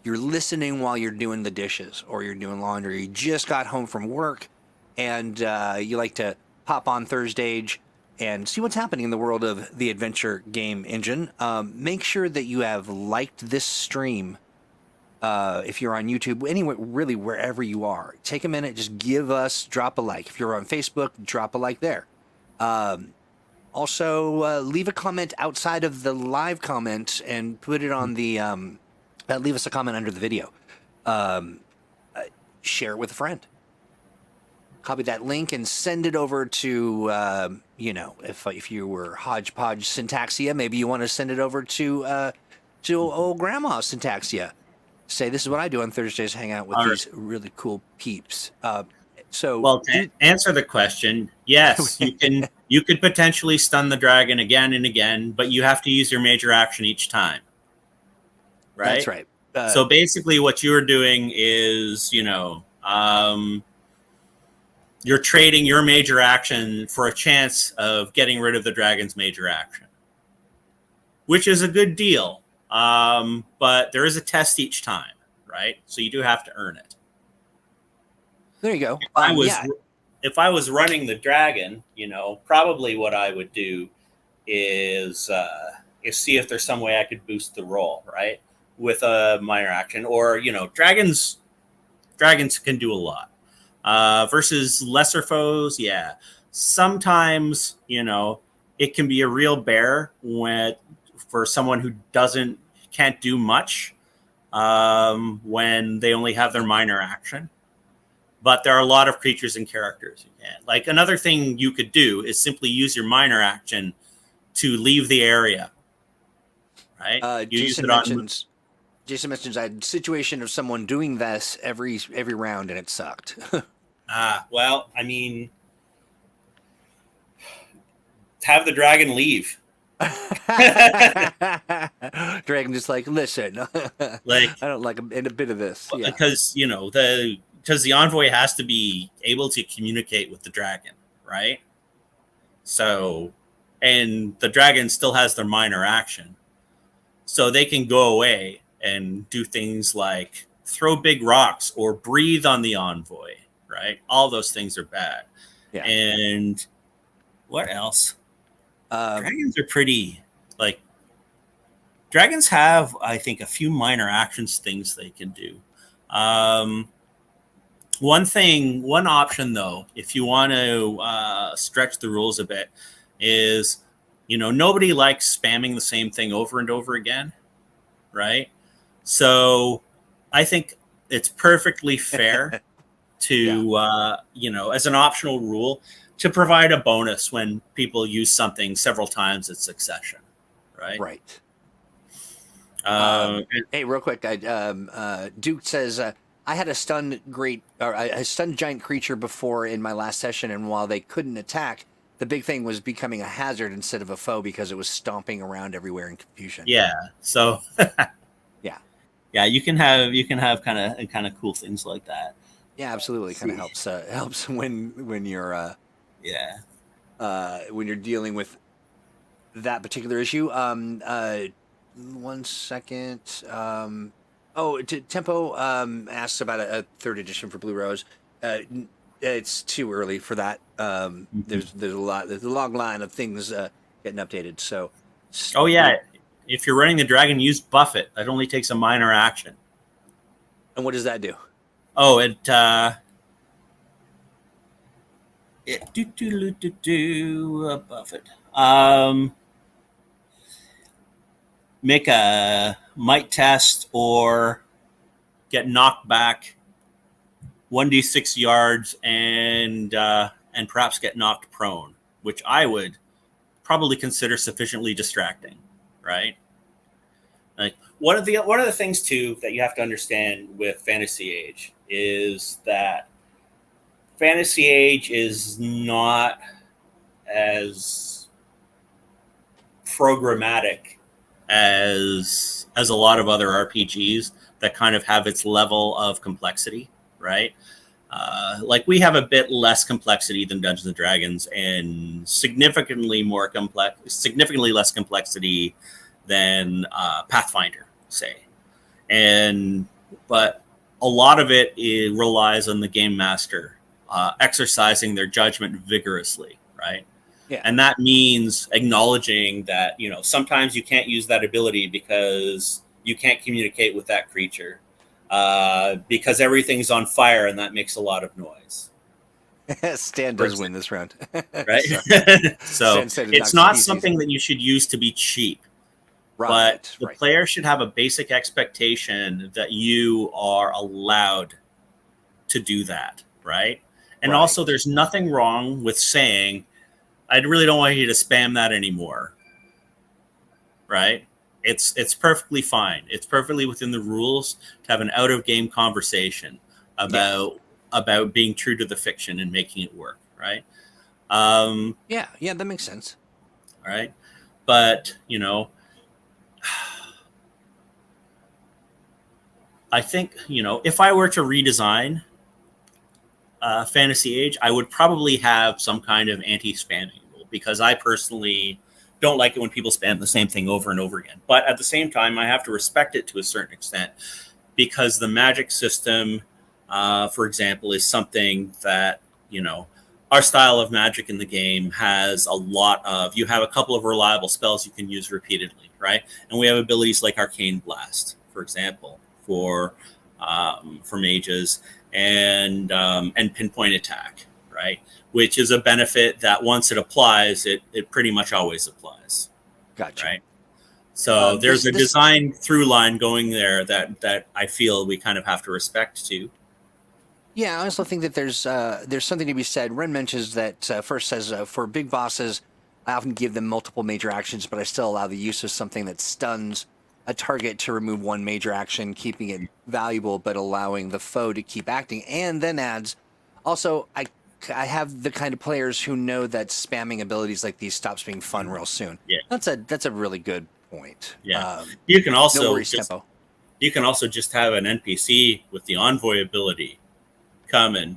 Speaker 1: you're listening while you're doing the dishes, or you're doing laundry. You just got home from work, and you like to hop on ThursdAGE and see what's happening in the world of the adventure game engine. Make sure that you have liked this stream. If you're on YouTube, anywhere, really wherever you are, take a minute, just drop a like. If you're on Facebook, drop a like there. Also, leave a comment outside of the live comment and put it on the, leave us a comment under the video. Share it with a friend. Copy that link and send it over to, if you were hodgepodge Syntaxia, maybe you want to send it over to old grandma Syntaxia. Say, this is what I do on Thursdays, hang out with these really cool peeps.
Speaker 2: To answer the question, yes, you could potentially stun the dragon again and again, but you have to use your major action each time. Right?
Speaker 1: That's right.
Speaker 2: So basically what you're doing is, you're trading your major action for a chance of getting rid of the dragon's major action, which is a good deal. But there is a test each time, right? So you do have to earn it.
Speaker 1: There you go.
Speaker 2: If I was running the dragon, probably what I would do is see if there's some way I could boost the roll, right, with a minor action. Or dragons dragons can do a lot. Versus lesser foes, yeah. Sometimes, it can be a real bear for someone who can't do much when they only have their minor action. But there are a lot of creatures and characters you can. Like, another thing you could do is simply use your minor action to leave the area. Right?
Speaker 1: Jason mentions I had a situation of someone doing this every round and it sucked.
Speaker 2: Well, I mean, have the dragon leave.
Speaker 1: Dragon just like, listen,
Speaker 2: like,
Speaker 1: I don't like a bit of this. Yeah.
Speaker 2: Because the envoy has to be able to communicate with the dragon, right? So, and the dragon still has their minor action, so they can go away and do things like throw big rocks or breathe on the envoy, right? All those things are bad.
Speaker 1: Yeah.
Speaker 2: And what else? Dragons are pretty, dragons have, I think, a few minor actions things they can do. One option though, if you want to stretch the rules a bit, is, nobody likes spamming the same thing over and over again, right? So I think it's perfectly fair to, as an optional rule, to provide a bonus when people use something several times in succession, right?
Speaker 1: Right.
Speaker 2: And,
Speaker 1: hey, real quick, Duke says, I had a stunned giant creature before in my last session, and while they couldn't attack, the big thing was becoming a hazard instead of a foe because it was stomping around everywhere in confusion.
Speaker 2: Yeah. So
Speaker 1: yeah,
Speaker 2: you can have kind of cool things like that.
Speaker 1: Yeah, absolutely. Kind of helps when you're when you're dealing with that particular issue. 1 second. Tempo asks about a third edition for Blue Rose. It's too early for that. There's a long line of things getting updated. So.
Speaker 2: Oh yeah, if you're running the dragon, use Buffet. That only takes a minor action.
Speaker 1: And what does that do?
Speaker 2: Oh, it Buffet. Make a might test or get knocked back 1d6 yards and perhaps get knocked prone, which I would probably consider sufficiently distracting, right? Like, one of the things too that you have to understand with Fantasy Age is that Fantasy Age is not as programmatic as a lot of other RPGs that kind of have its level of complexity, right? Like, we have a bit less complexity than Dungeons and Dragons, and significantly less complexity than Pathfinder, say. But a lot of it relies on the game master exercising their judgment vigorously, right?
Speaker 1: Yeah.
Speaker 2: And that means acknowledging that, sometimes you can't use that ability because you can't communicate with that creature because everything's on fire and that makes a lot of noise.
Speaker 1: Stan does win this round.
Speaker 2: Right? So it's not something that you should use to be cheap.
Speaker 1: Right,
Speaker 2: but the player should have a basic expectation that you are allowed to do that, right? And also, there's nothing wrong with saying, I really don't want you to spam that anymore, right? It's perfectly fine. It's perfectly within the rules to have an out-of-game conversation about being true to the fiction and making it work, right?
Speaker 1: Yeah, that makes sense.
Speaker 2: All right, but I think if I were to redesign Fantasy Age, I would probably have some kind of anti-spamming rule, because I personally don't like it when people spam the same thing over and over again. But at the same time, I have to respect it to a certain extent, because the magic system, for example, is something that, our style of magic in the game has a lot of, you have a couple of reliable spells you can use repeatedly, right? And we have abilities like Arcane Blast, for example, for for mages, and pinpoint attack, right? Which is a benefit that once it applies, it pretty much always applies.
Speaker 1: Gotcha.
Speaker 2: Right. So there's a design through line going there that I feel we kind of have to respect too.
Speaker 1: Yeah, I also think that there's something to be said. Ren mentions that first says for big bosses, I often give them multiple major actions, but I still allow the use of something that stuns a target to remove one major action, keeping it valuable but allowing the foe to keep acting. And then adds, also I have the kind of players who know that spamming abilities like these stops being fun real soon.
Speaker 2: Yeah,
Speaker 1: that's a really good point.
Speaker 2: Yeah, you can also
Speaker 1: no worries, tempo.
Speaker 2: You can also just have an NPC with the envoy ability come and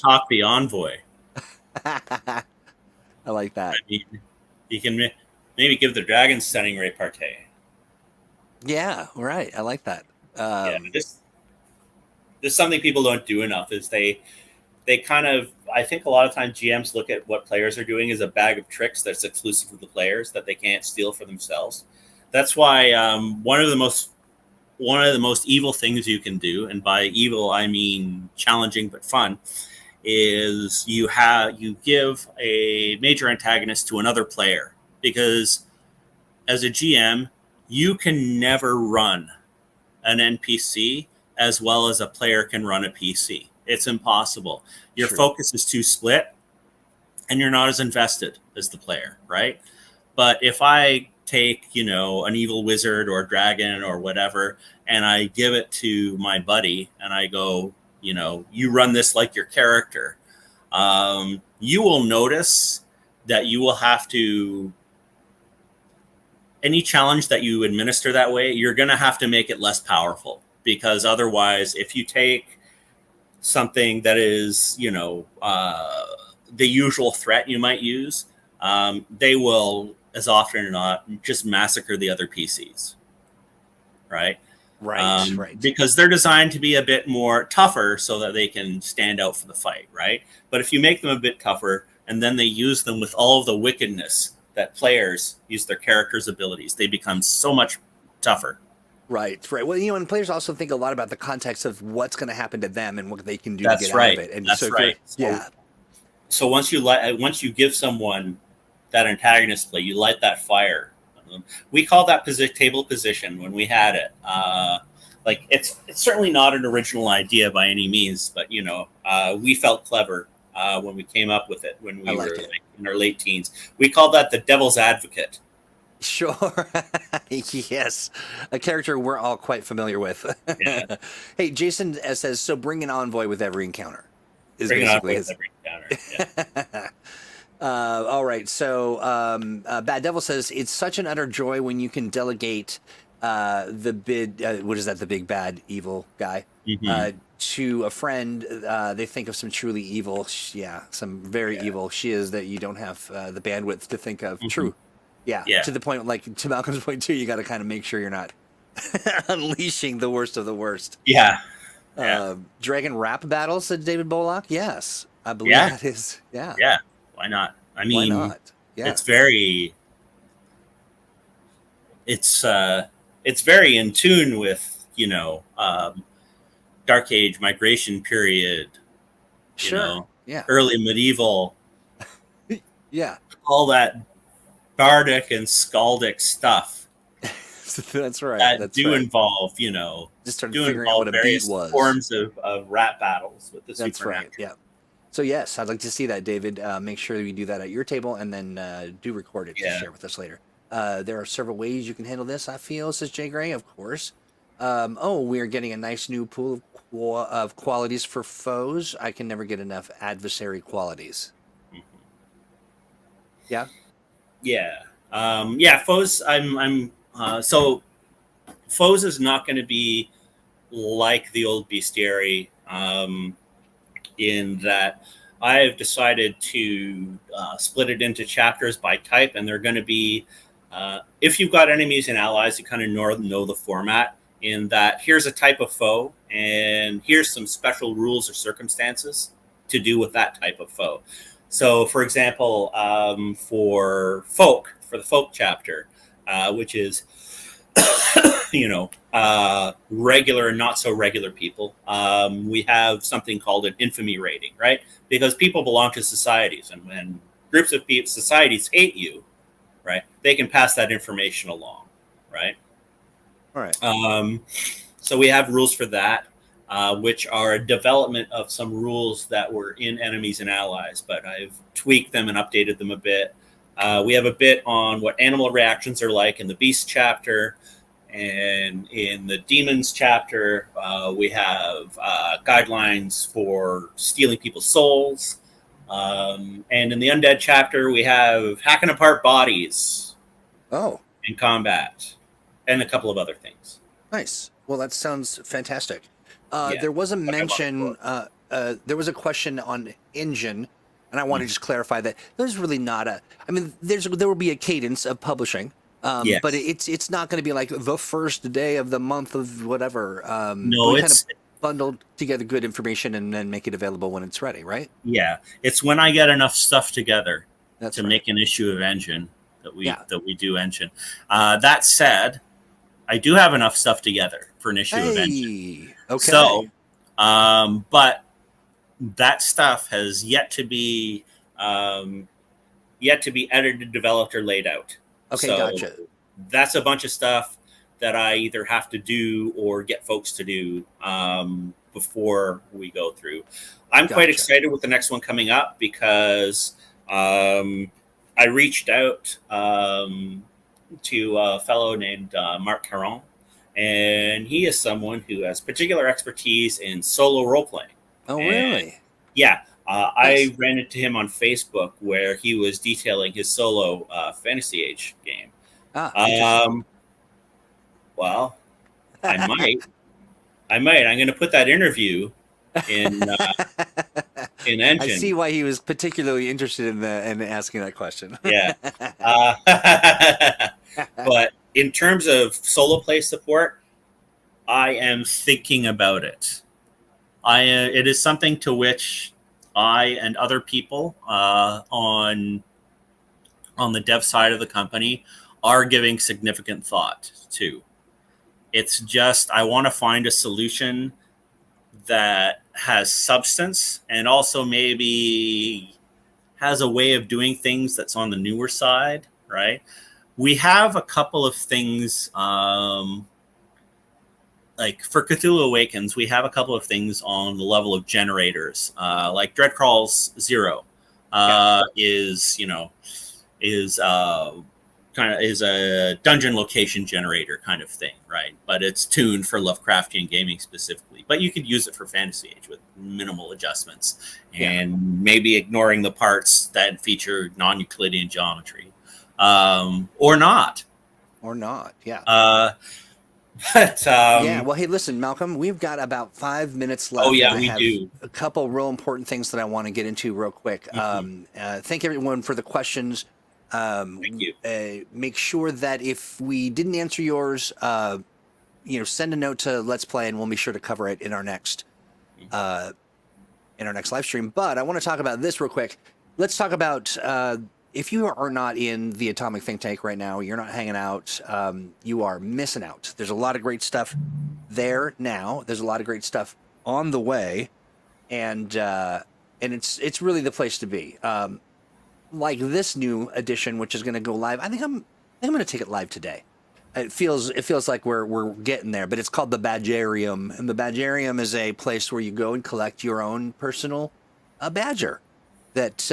Speaker 2: talk the envoy.
Speaker 1: I like that.
Speaker 2: I mean, you can maybe give the dragon stunning repartee.
Speaker 1: Yeah, right. I like that.
Speaker 2: There's something people don't do enough is they kind of, I think a lot of times GMs look at what players are doing as a bag of tricks that's exclusive to the players that they can't steal for themselves. That's why one of the most evil things you can do, and by evil I mean challenging but fun, is you give a major antagonist to another player, because as a GM you can never run an NPC as well as a player can run a PC. It's impossible. Your focus is too split and you're not as invested as the player, right? But if I take, an evil wizard or dragon or whatever, and I give it to my buddy and I go, you run this like your character, you will notice that you will have to, any challenge that you administer that way, you're going to have to make it less powerful, because otherwise, if you take something that is, the usual threat you might use, they will, as often or not, just massacre the other PCs, right?
Speaker 1: Right.
Speaker 2: Because they're designed to be a bit more tougher so that they can stand out for the fight, right? But if you make them a bit tougher and then they use them with all of the wickedness that players use their characters' abilities, they become so much tougher.
Speaker 1: Right. Well, and players also think a lot about the context of what's going to happen to them and what they can do to get out of it. And
Speaker 2: that's right. So once you give someone that antagonist play, you light that fire. We call that table position when we had it. It's certainly not an original idea by any means, but we felt clever when we came up with it when we were in our late teens. We called that the devil's advocate.
Speaker 1: Sure. Yes. A character we're all quite familiar with.
Speaker 2: Yeah.
Speaker 1: Hey, Jason says, so bring an envoy with every encounter.
Speaker 2: Bring an envoy with every encounter. Yeah.
Speaker 1: All right. So Bad Devil says, it's such an utter joy when you can delegate the big bad evil guy to a friend. They think of some truly evil, some very evil she is that you don't have the bandwidth to think of. True. Yeah, to the point, like to Malcolm's point too, you got to kind of make sure you're not unleashing the worst of the worst.
Speaker 2: Yeah.
Speaker 1: Dragon rap battle, said David Bullock. Yes, I believe that is. Yeah.
Speaker 2: Yeah. Why not? I mean,
Speaker 1: why not? Yeah.
Speaker 2: It's very in tune with, Dark Age migration period.
Speaker 1: Sure.
Speaker 2: Early medieval.
Speaker 1: Yeah.
Speaker 2: All that bardic and skaldic stuff.
Speaker 1: That's right.
Speaker 2: That involve,
Speaker 1: just started figuring out what a beat was.
Speaker 2: Forms of rap battles with the
Speaker 1: That's right. Yeah. So yes, I'd like to see that, David. Make sure that you do that at your table, and then do record it to share with us later. There are several ways you can handle this, I feel, says Jay Gray. Of course. We are getting a nice new pool of qualities for foes. I can never get enough adversary qualities. Mm-hmm. Yeah.
Speaker 2: Yeah. Foes. So foes is not going to be like the old bestiary, in that I have decided to split it into chapters by type, and they're going to be, if you've got enemies and allies, you kind of know the format, in that here's a type of foe, and here's some special rules or circumstances to do with that type of foe. So, for example, for the folk chapter, which is regular and not so regular people. We have something called an infamy rating, right? Because people belong to societies, and when groups of people, societies hate you, right, they can pass that information along, right?
Speaker 1: All right.
Speaker 2: So we have rules for that, which are a development of some rules that were in Enemies and Allies, but I've tweaked them and updated them a bit. We have a bit on what animal reactions are like in the Beast chapter. And in the Demons chapter, we have guidelines for stealing people's souls. And in the Undead chapter, we have hacking apart bodies.
Speaker 1: Oh.
Speaker 2: In combat. And a couple of other things.
Speaker 1: Nice. Well, that sounds fantastic.
Speaker 2: Yeah.
Speaker 1: There was a mention, there was a question on engine, and I want to just clarify that there's really not a, I mean, there will be a cadence of publishing.
Speaker 2: Yes.
Speaker 1: But it's not going to be like the first day of the month of whatever.
Speaker 2: No,
Speaker 1: we
Speaker 2: it's
Speaker 1: kind of bundle together good information and then make it available when it's ready, right?
Speaker 2: Yeah, it's when I get enough stuff together
Speaker 1: That's
Speaker 2: to
Speaker 1: right.
Speaker 2: make an issue of engine that we do engine. That said, I do have enough stuff together for an issue of engine.
Speaker 1: Okay.
Speaker 2: So, but that stuff has yet to be edited, developed, or laid out.
Speaker 1: Okay,
Speaker 2: So
Speaker 1: gotcha.
Speaker 2: that's a bunch of stuff that I either have to do or get folks to do before we go through. I'm quite excited with the next one coming up because I reached out to a fellow named Mark Caron, and he is someone who has particular expertise in solo role-playing.
Speaker 1: Oh, really?
Speaker 2: Yeah. I ran into him on Facebook where he was detailing his solo Fantasy Age game. Well, I might. I'm going to put that interview in Engine.
Speaker 1: I see why he was particularly interested in asking that question.
Speaker 2: Yeah. But in terms of solo play support, I am thinking about it. It is something to which I and other people on the dev side of the company are giving significant thought to. It's just I want to find a solution that has substance and also maybe has a way of doing things that's on the newer side, right? We have a couple of things like for Cthulhu Awakens, we have a couple of things on the level of generators, like Dreadcrawl's Zero is a dungeon location generator kind of thing, right? But it's tuned for Lovecraftian gaming specifically. But you could use it for Fantasy Age with minimal adjustments and maybe ignoring the parts that feature non-Euclidean geometry, or not.
Speaker 1: Yeah. But well, hey, listen, Malcolm, we've got about 5 minutes left.
Speaker 2: Oh yeah, we
Speaker 1: have
Speaker 2: do.
Speaker 1: A couple real important things that I want to get into real quick. Thank everyone for the questions.
Speaker 2: Thank you.
Speaker 1: Make sure that if we didn't answer yours, send a note to Let's Play, and we'll be sure to cover it in our next live stream. But I want to talk about this real quick. Let's talk about if you are not in the Atomic Think Tank right now, you're not hanging out, you are missing out. There's a lot of great stuff there now. There's a lot of great stuff on the way, and it's really the place to be. Like this new edition, which is going to go live. I think I'm going to take it live today. It feels like we're getting there, but it's called the Badgerium, and the Badgerium is a place where you go and collect your own personal badger that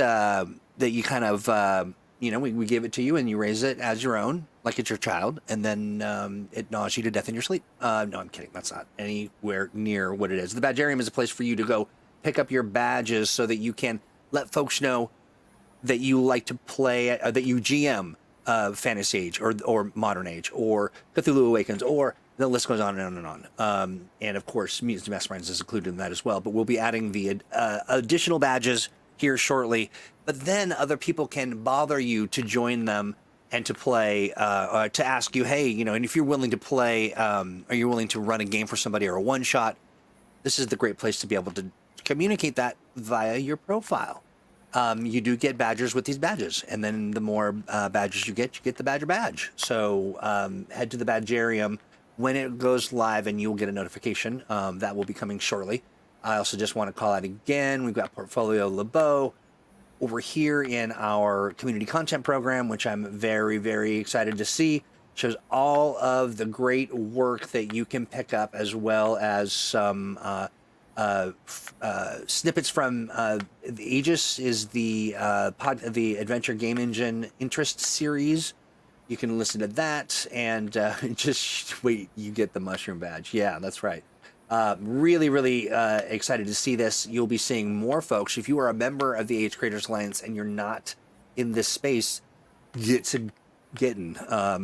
Speaker 1: you kind of we give it to you and you raise it as your own, like it's your child, and then it gnaws you to death in your sleep. No, I'm kidding. That's not anywhere near what it is. The Badgerium is a place for you to go pick up your badges so that you can let folks know that you like to play, that you GM Fantasy Age or Modern Age or Cthulhu Awakens, or the list goes on and on and on. And of course, Mutants and Masterminds is included in that as well. But we'll be adding the additional badges here shortly. But then other people can bother you to join them and to play, to ask you, hey, and if you're willing to play, are you willing to run a game for somebody or a one shot? This is the great place to be able to communicate that via your profile. you do get badges with these badges, and then the more badges you get the badger badge. So head to the Badgerium when it goes live, and you'll get a notification. That will be coming shortly. I also just want to call out again, we've got Portfolio LeBeau over here in our community content program, which I'm very, very excited to see. Shows all of the great work that you can pick up, as well as some snippets from the Aegis is the the Adventure Game Engine Interest series. You can listen to that and just wait. You get the mushroom badge. Yeah, that's right. Really, really excited to see this. You'll be seeing more folks. If you are a member of the Age Creators Alliance and you're not in this space, get to getting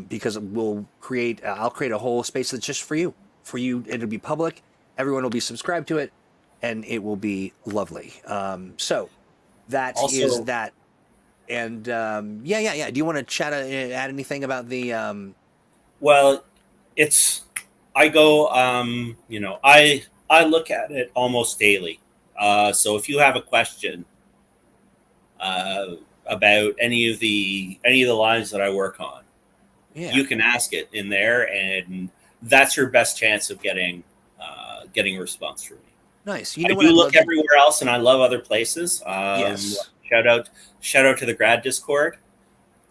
Speaker 1: because we'll create. I'll create a whole space that's just for you. For you, it'll be public. Everyone will be subscribed to it, and it will be lovely. So that
Speaker 2: Also,
Speaker 1: is that. And yeah. Do you want to chat, add anything about the?
Speaker 2: Well, it's I go, I look at it almost daily. So if you have a question about any of the lines that I work on, you can ask it in there, and that's your best chance of getting a response from me.
Speaker 1: Nice.
Speaker 2: I do look everywhere else, and I love other places.
Speaker 1: Yes.
Speaker 2: Shout out to the grad Discord,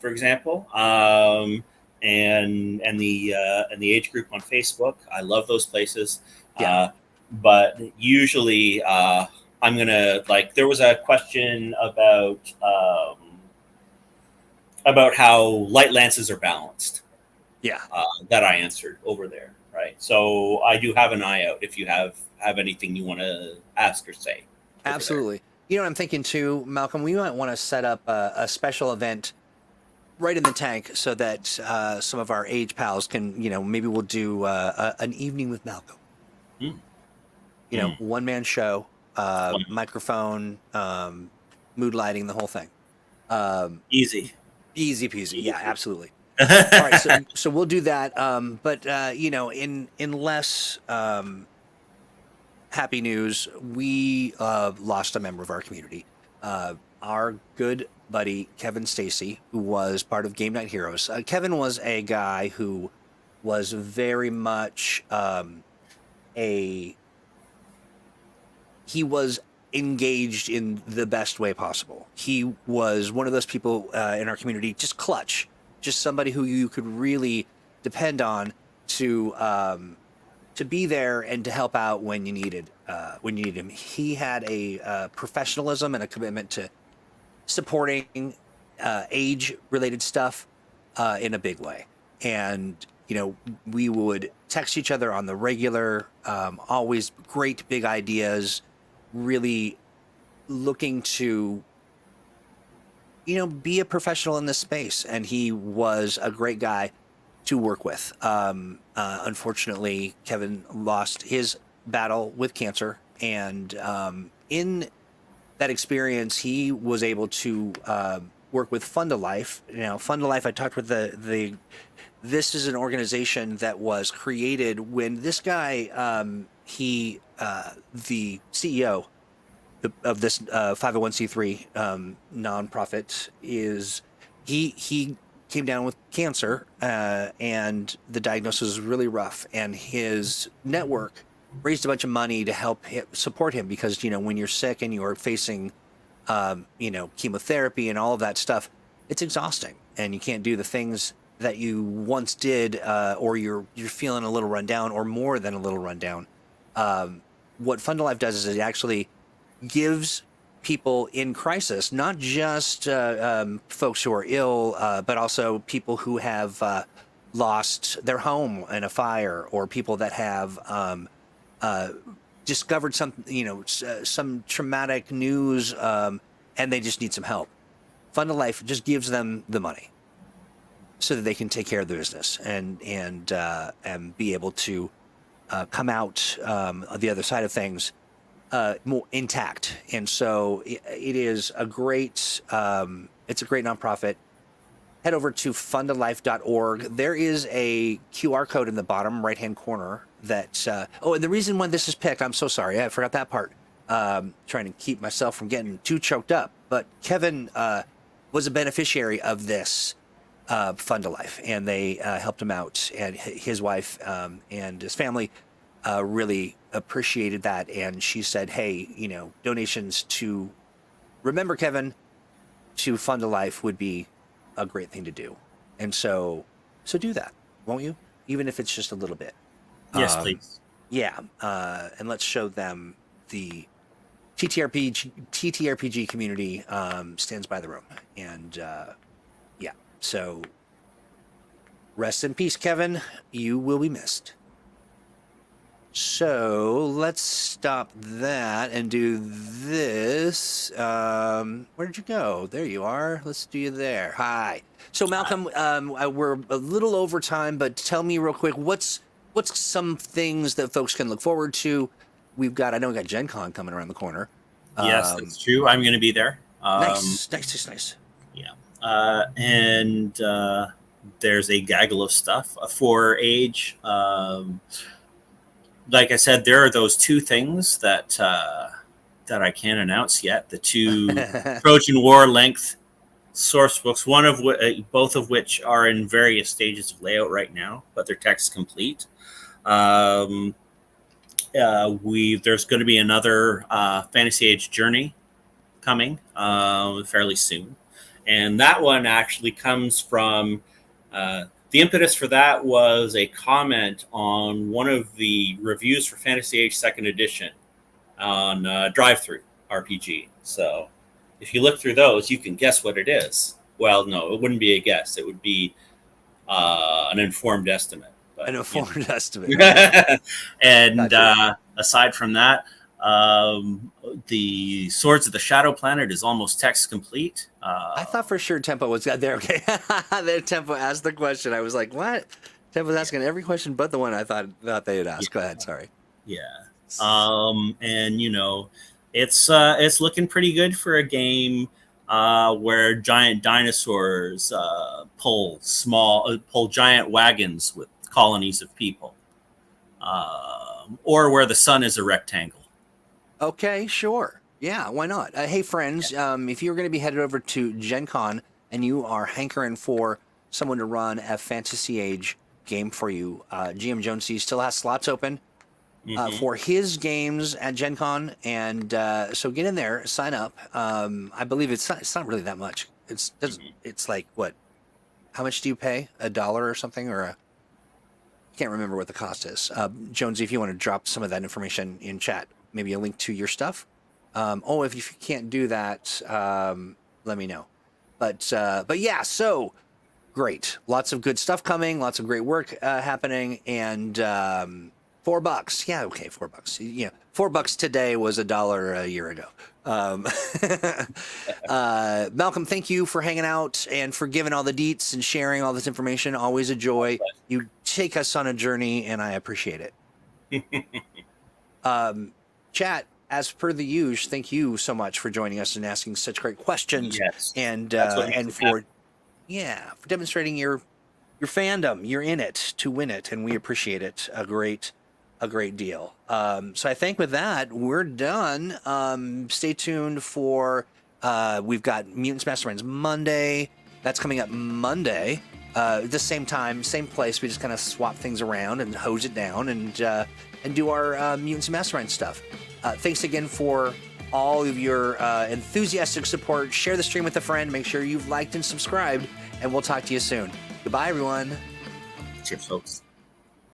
Speaker 2: for example, and the age group on Facebook. I love those places.
Speaker 1: Yeah.
Speaker 2: But usually, I'm gonna there was a question about how light lances are balanced.
Speaker 1: Yeah.
Speaker 2: That I answered over there. Right. So I do have an eye out if you have anything you want to ask or say.
Speaker 1: Absolutely. You know what I'm thinking too, Malcolm? We might want to set up a special event right in the tank so that some of our age pals can, maybe we'll do an evening with Malcolm. One-man show, microphone, mood lighting, the whole thing.
Speaker 2: Easy
Speaker 1: peasy. Yeah, absolutely. All right, so we'll do that. But in less happy news, we lost a member of our community. Our good buddy Kevin Stacy, who was part of Game Night Heroes. Kevin was a guy who was very much he was engaged in the best way possible. He was one of those people in our community, just clutch. Just somebody who you could really depend on to be there and to help out when you needed him. He had a professionalism and a commitment to supporting age-related stuff in a big way. And we would text each other on the regular. Always great big ideas. Really looking to be a professional in this space, and he was a great guy to work with. Unfortunately, Kevin lost his battle with cancer, and in that experience, he was able to work with Fund a Life. Fund a Life, I talked with this is an organization that was created when this guy, the CEO of this 501c3 nonprofit he came down with cancer and the diagnosis was really rough, and his network raised a bunch of money to help support him because when you're sick and you're facing chemotherapy and all of that stuff, it's exhausting and you can't do the things that you once did, or you're feeling a little run down or more than a little run down. What Fund a Life does is it actually gives people in crisis, not just folks who are ill, but also people who have lost their home in a fire, or people that have discovered some traumatic news, and they just need some help. Fund a Life just gives them the money so that they can take care of the business and be able to come out on the other side of things more intact. And so it is a great it's a great nonprofit. Head over to fundalife.org. There is a QR code in the bottom right hand corner that and the reason why this is picked, I'm so sorry, I forgot that part. trying to keep myself from getting too choked up. But Kevin was a beneficiary of this Fund a Life, and they helped him out, and his wife and his family really appreciated that. And she said, hey, you know, donations to remember Kevin to Fund a Life would be a great thing to do. And so do that, won't you? Even if it's just a little bit.
Speaker 2: Yes, please.
Speaker 1: Yeah. And let's show them the TTRPG community stands by the room. And yeah, so rest in peace, Kevin. You will be missed. So let's stop that and do this. Where did you go? There you are. Let's do you there. Hi. So Malcolm, we're a little over time, but tell me real quick, what's some things that folks can look forward to? I know we got Gen Con coming around the corner.
Speaker 2: Yes, that's true. I'm going to be there.
Speaker 1: Nice.
Speaker 2: Yeah. And there's a gaggle of stuff for Age. Like I said, there are those two things that I can't announce yet. The two Trojan War length source books, both of which are in various stages of layout right now, but they're text complete. There's going to be another Fantasy Age Journey coming fairly soon, and that one actually comes from the impetus for that was a comment on one of the reviews for Fantasy Age 2nd Edition on Drive-Thru RPG. So if you look through those, you can guess what it is. Well, no, it wouldn't be a guess. It would be an informed estimate. But,
Speaker 1: an informed estimate.
Speaker 2: And aside from that, the Swords of the Shadow Planet is almost text complete.
Speaker 1: I thought for sure Tempo was there. Okay, then Tempo asked the question. I was like, "What?" Tempo's asking every question but the one I thought they had asked. Go ahead. Sorry.
Speaker 2: Yeah. And you know, it's looking pretty good for a game where giant dinosaurs pull giant wagons with colonies of people, or where the sun is a rectangle.
Speaker 1: Okay, sure. Yeah, why not? Hey, friends, if you're going to be headed over to Gen Con and you are hankering for someone to run a Fantasy Age game for you, GM Jonesy still has slots open for his games at Gen Con. And so get in there, sign up. I believe it's not really that much. It's like, what? How much do you pay? $1 or something? Or can't remember what the cost is. Jonesy, if you want to drop some of that information in chat, maybe a link to your stuff. If you can't do that, let me know. But yeah, so great. Lots of good stuff coming. Lots of great work happening. And $4. Yeah, okay, $4. Yeah, $4 today was $1 a year ago. Malcolm, thank you for hanging out and for giving all the deets and sharing all this information. Always a joy. You take us on a journey, and I appreciate it. Chat, as per the usual, thank you so much for joining us and asking such great questions.
Speaker 2: Yes,
Speaker 1: and for demonstrating your fandom. You're in it to win it, and we appreciate it a great deal. So I think with that, we're done. Stay tuned for we've got Mutants Masterminds Monday. That's coming up Monday. The same time, same place. We just kind of swap things around and hose it down and do our Mutants Mastermind stuff. Thanks again for all of your enthusiastic support. Share the stream with a friend. Make sure you've liked and subscribed, and we'll talk to you soon. Goodbye, everyone.
Speaker 2: Cheers, folks.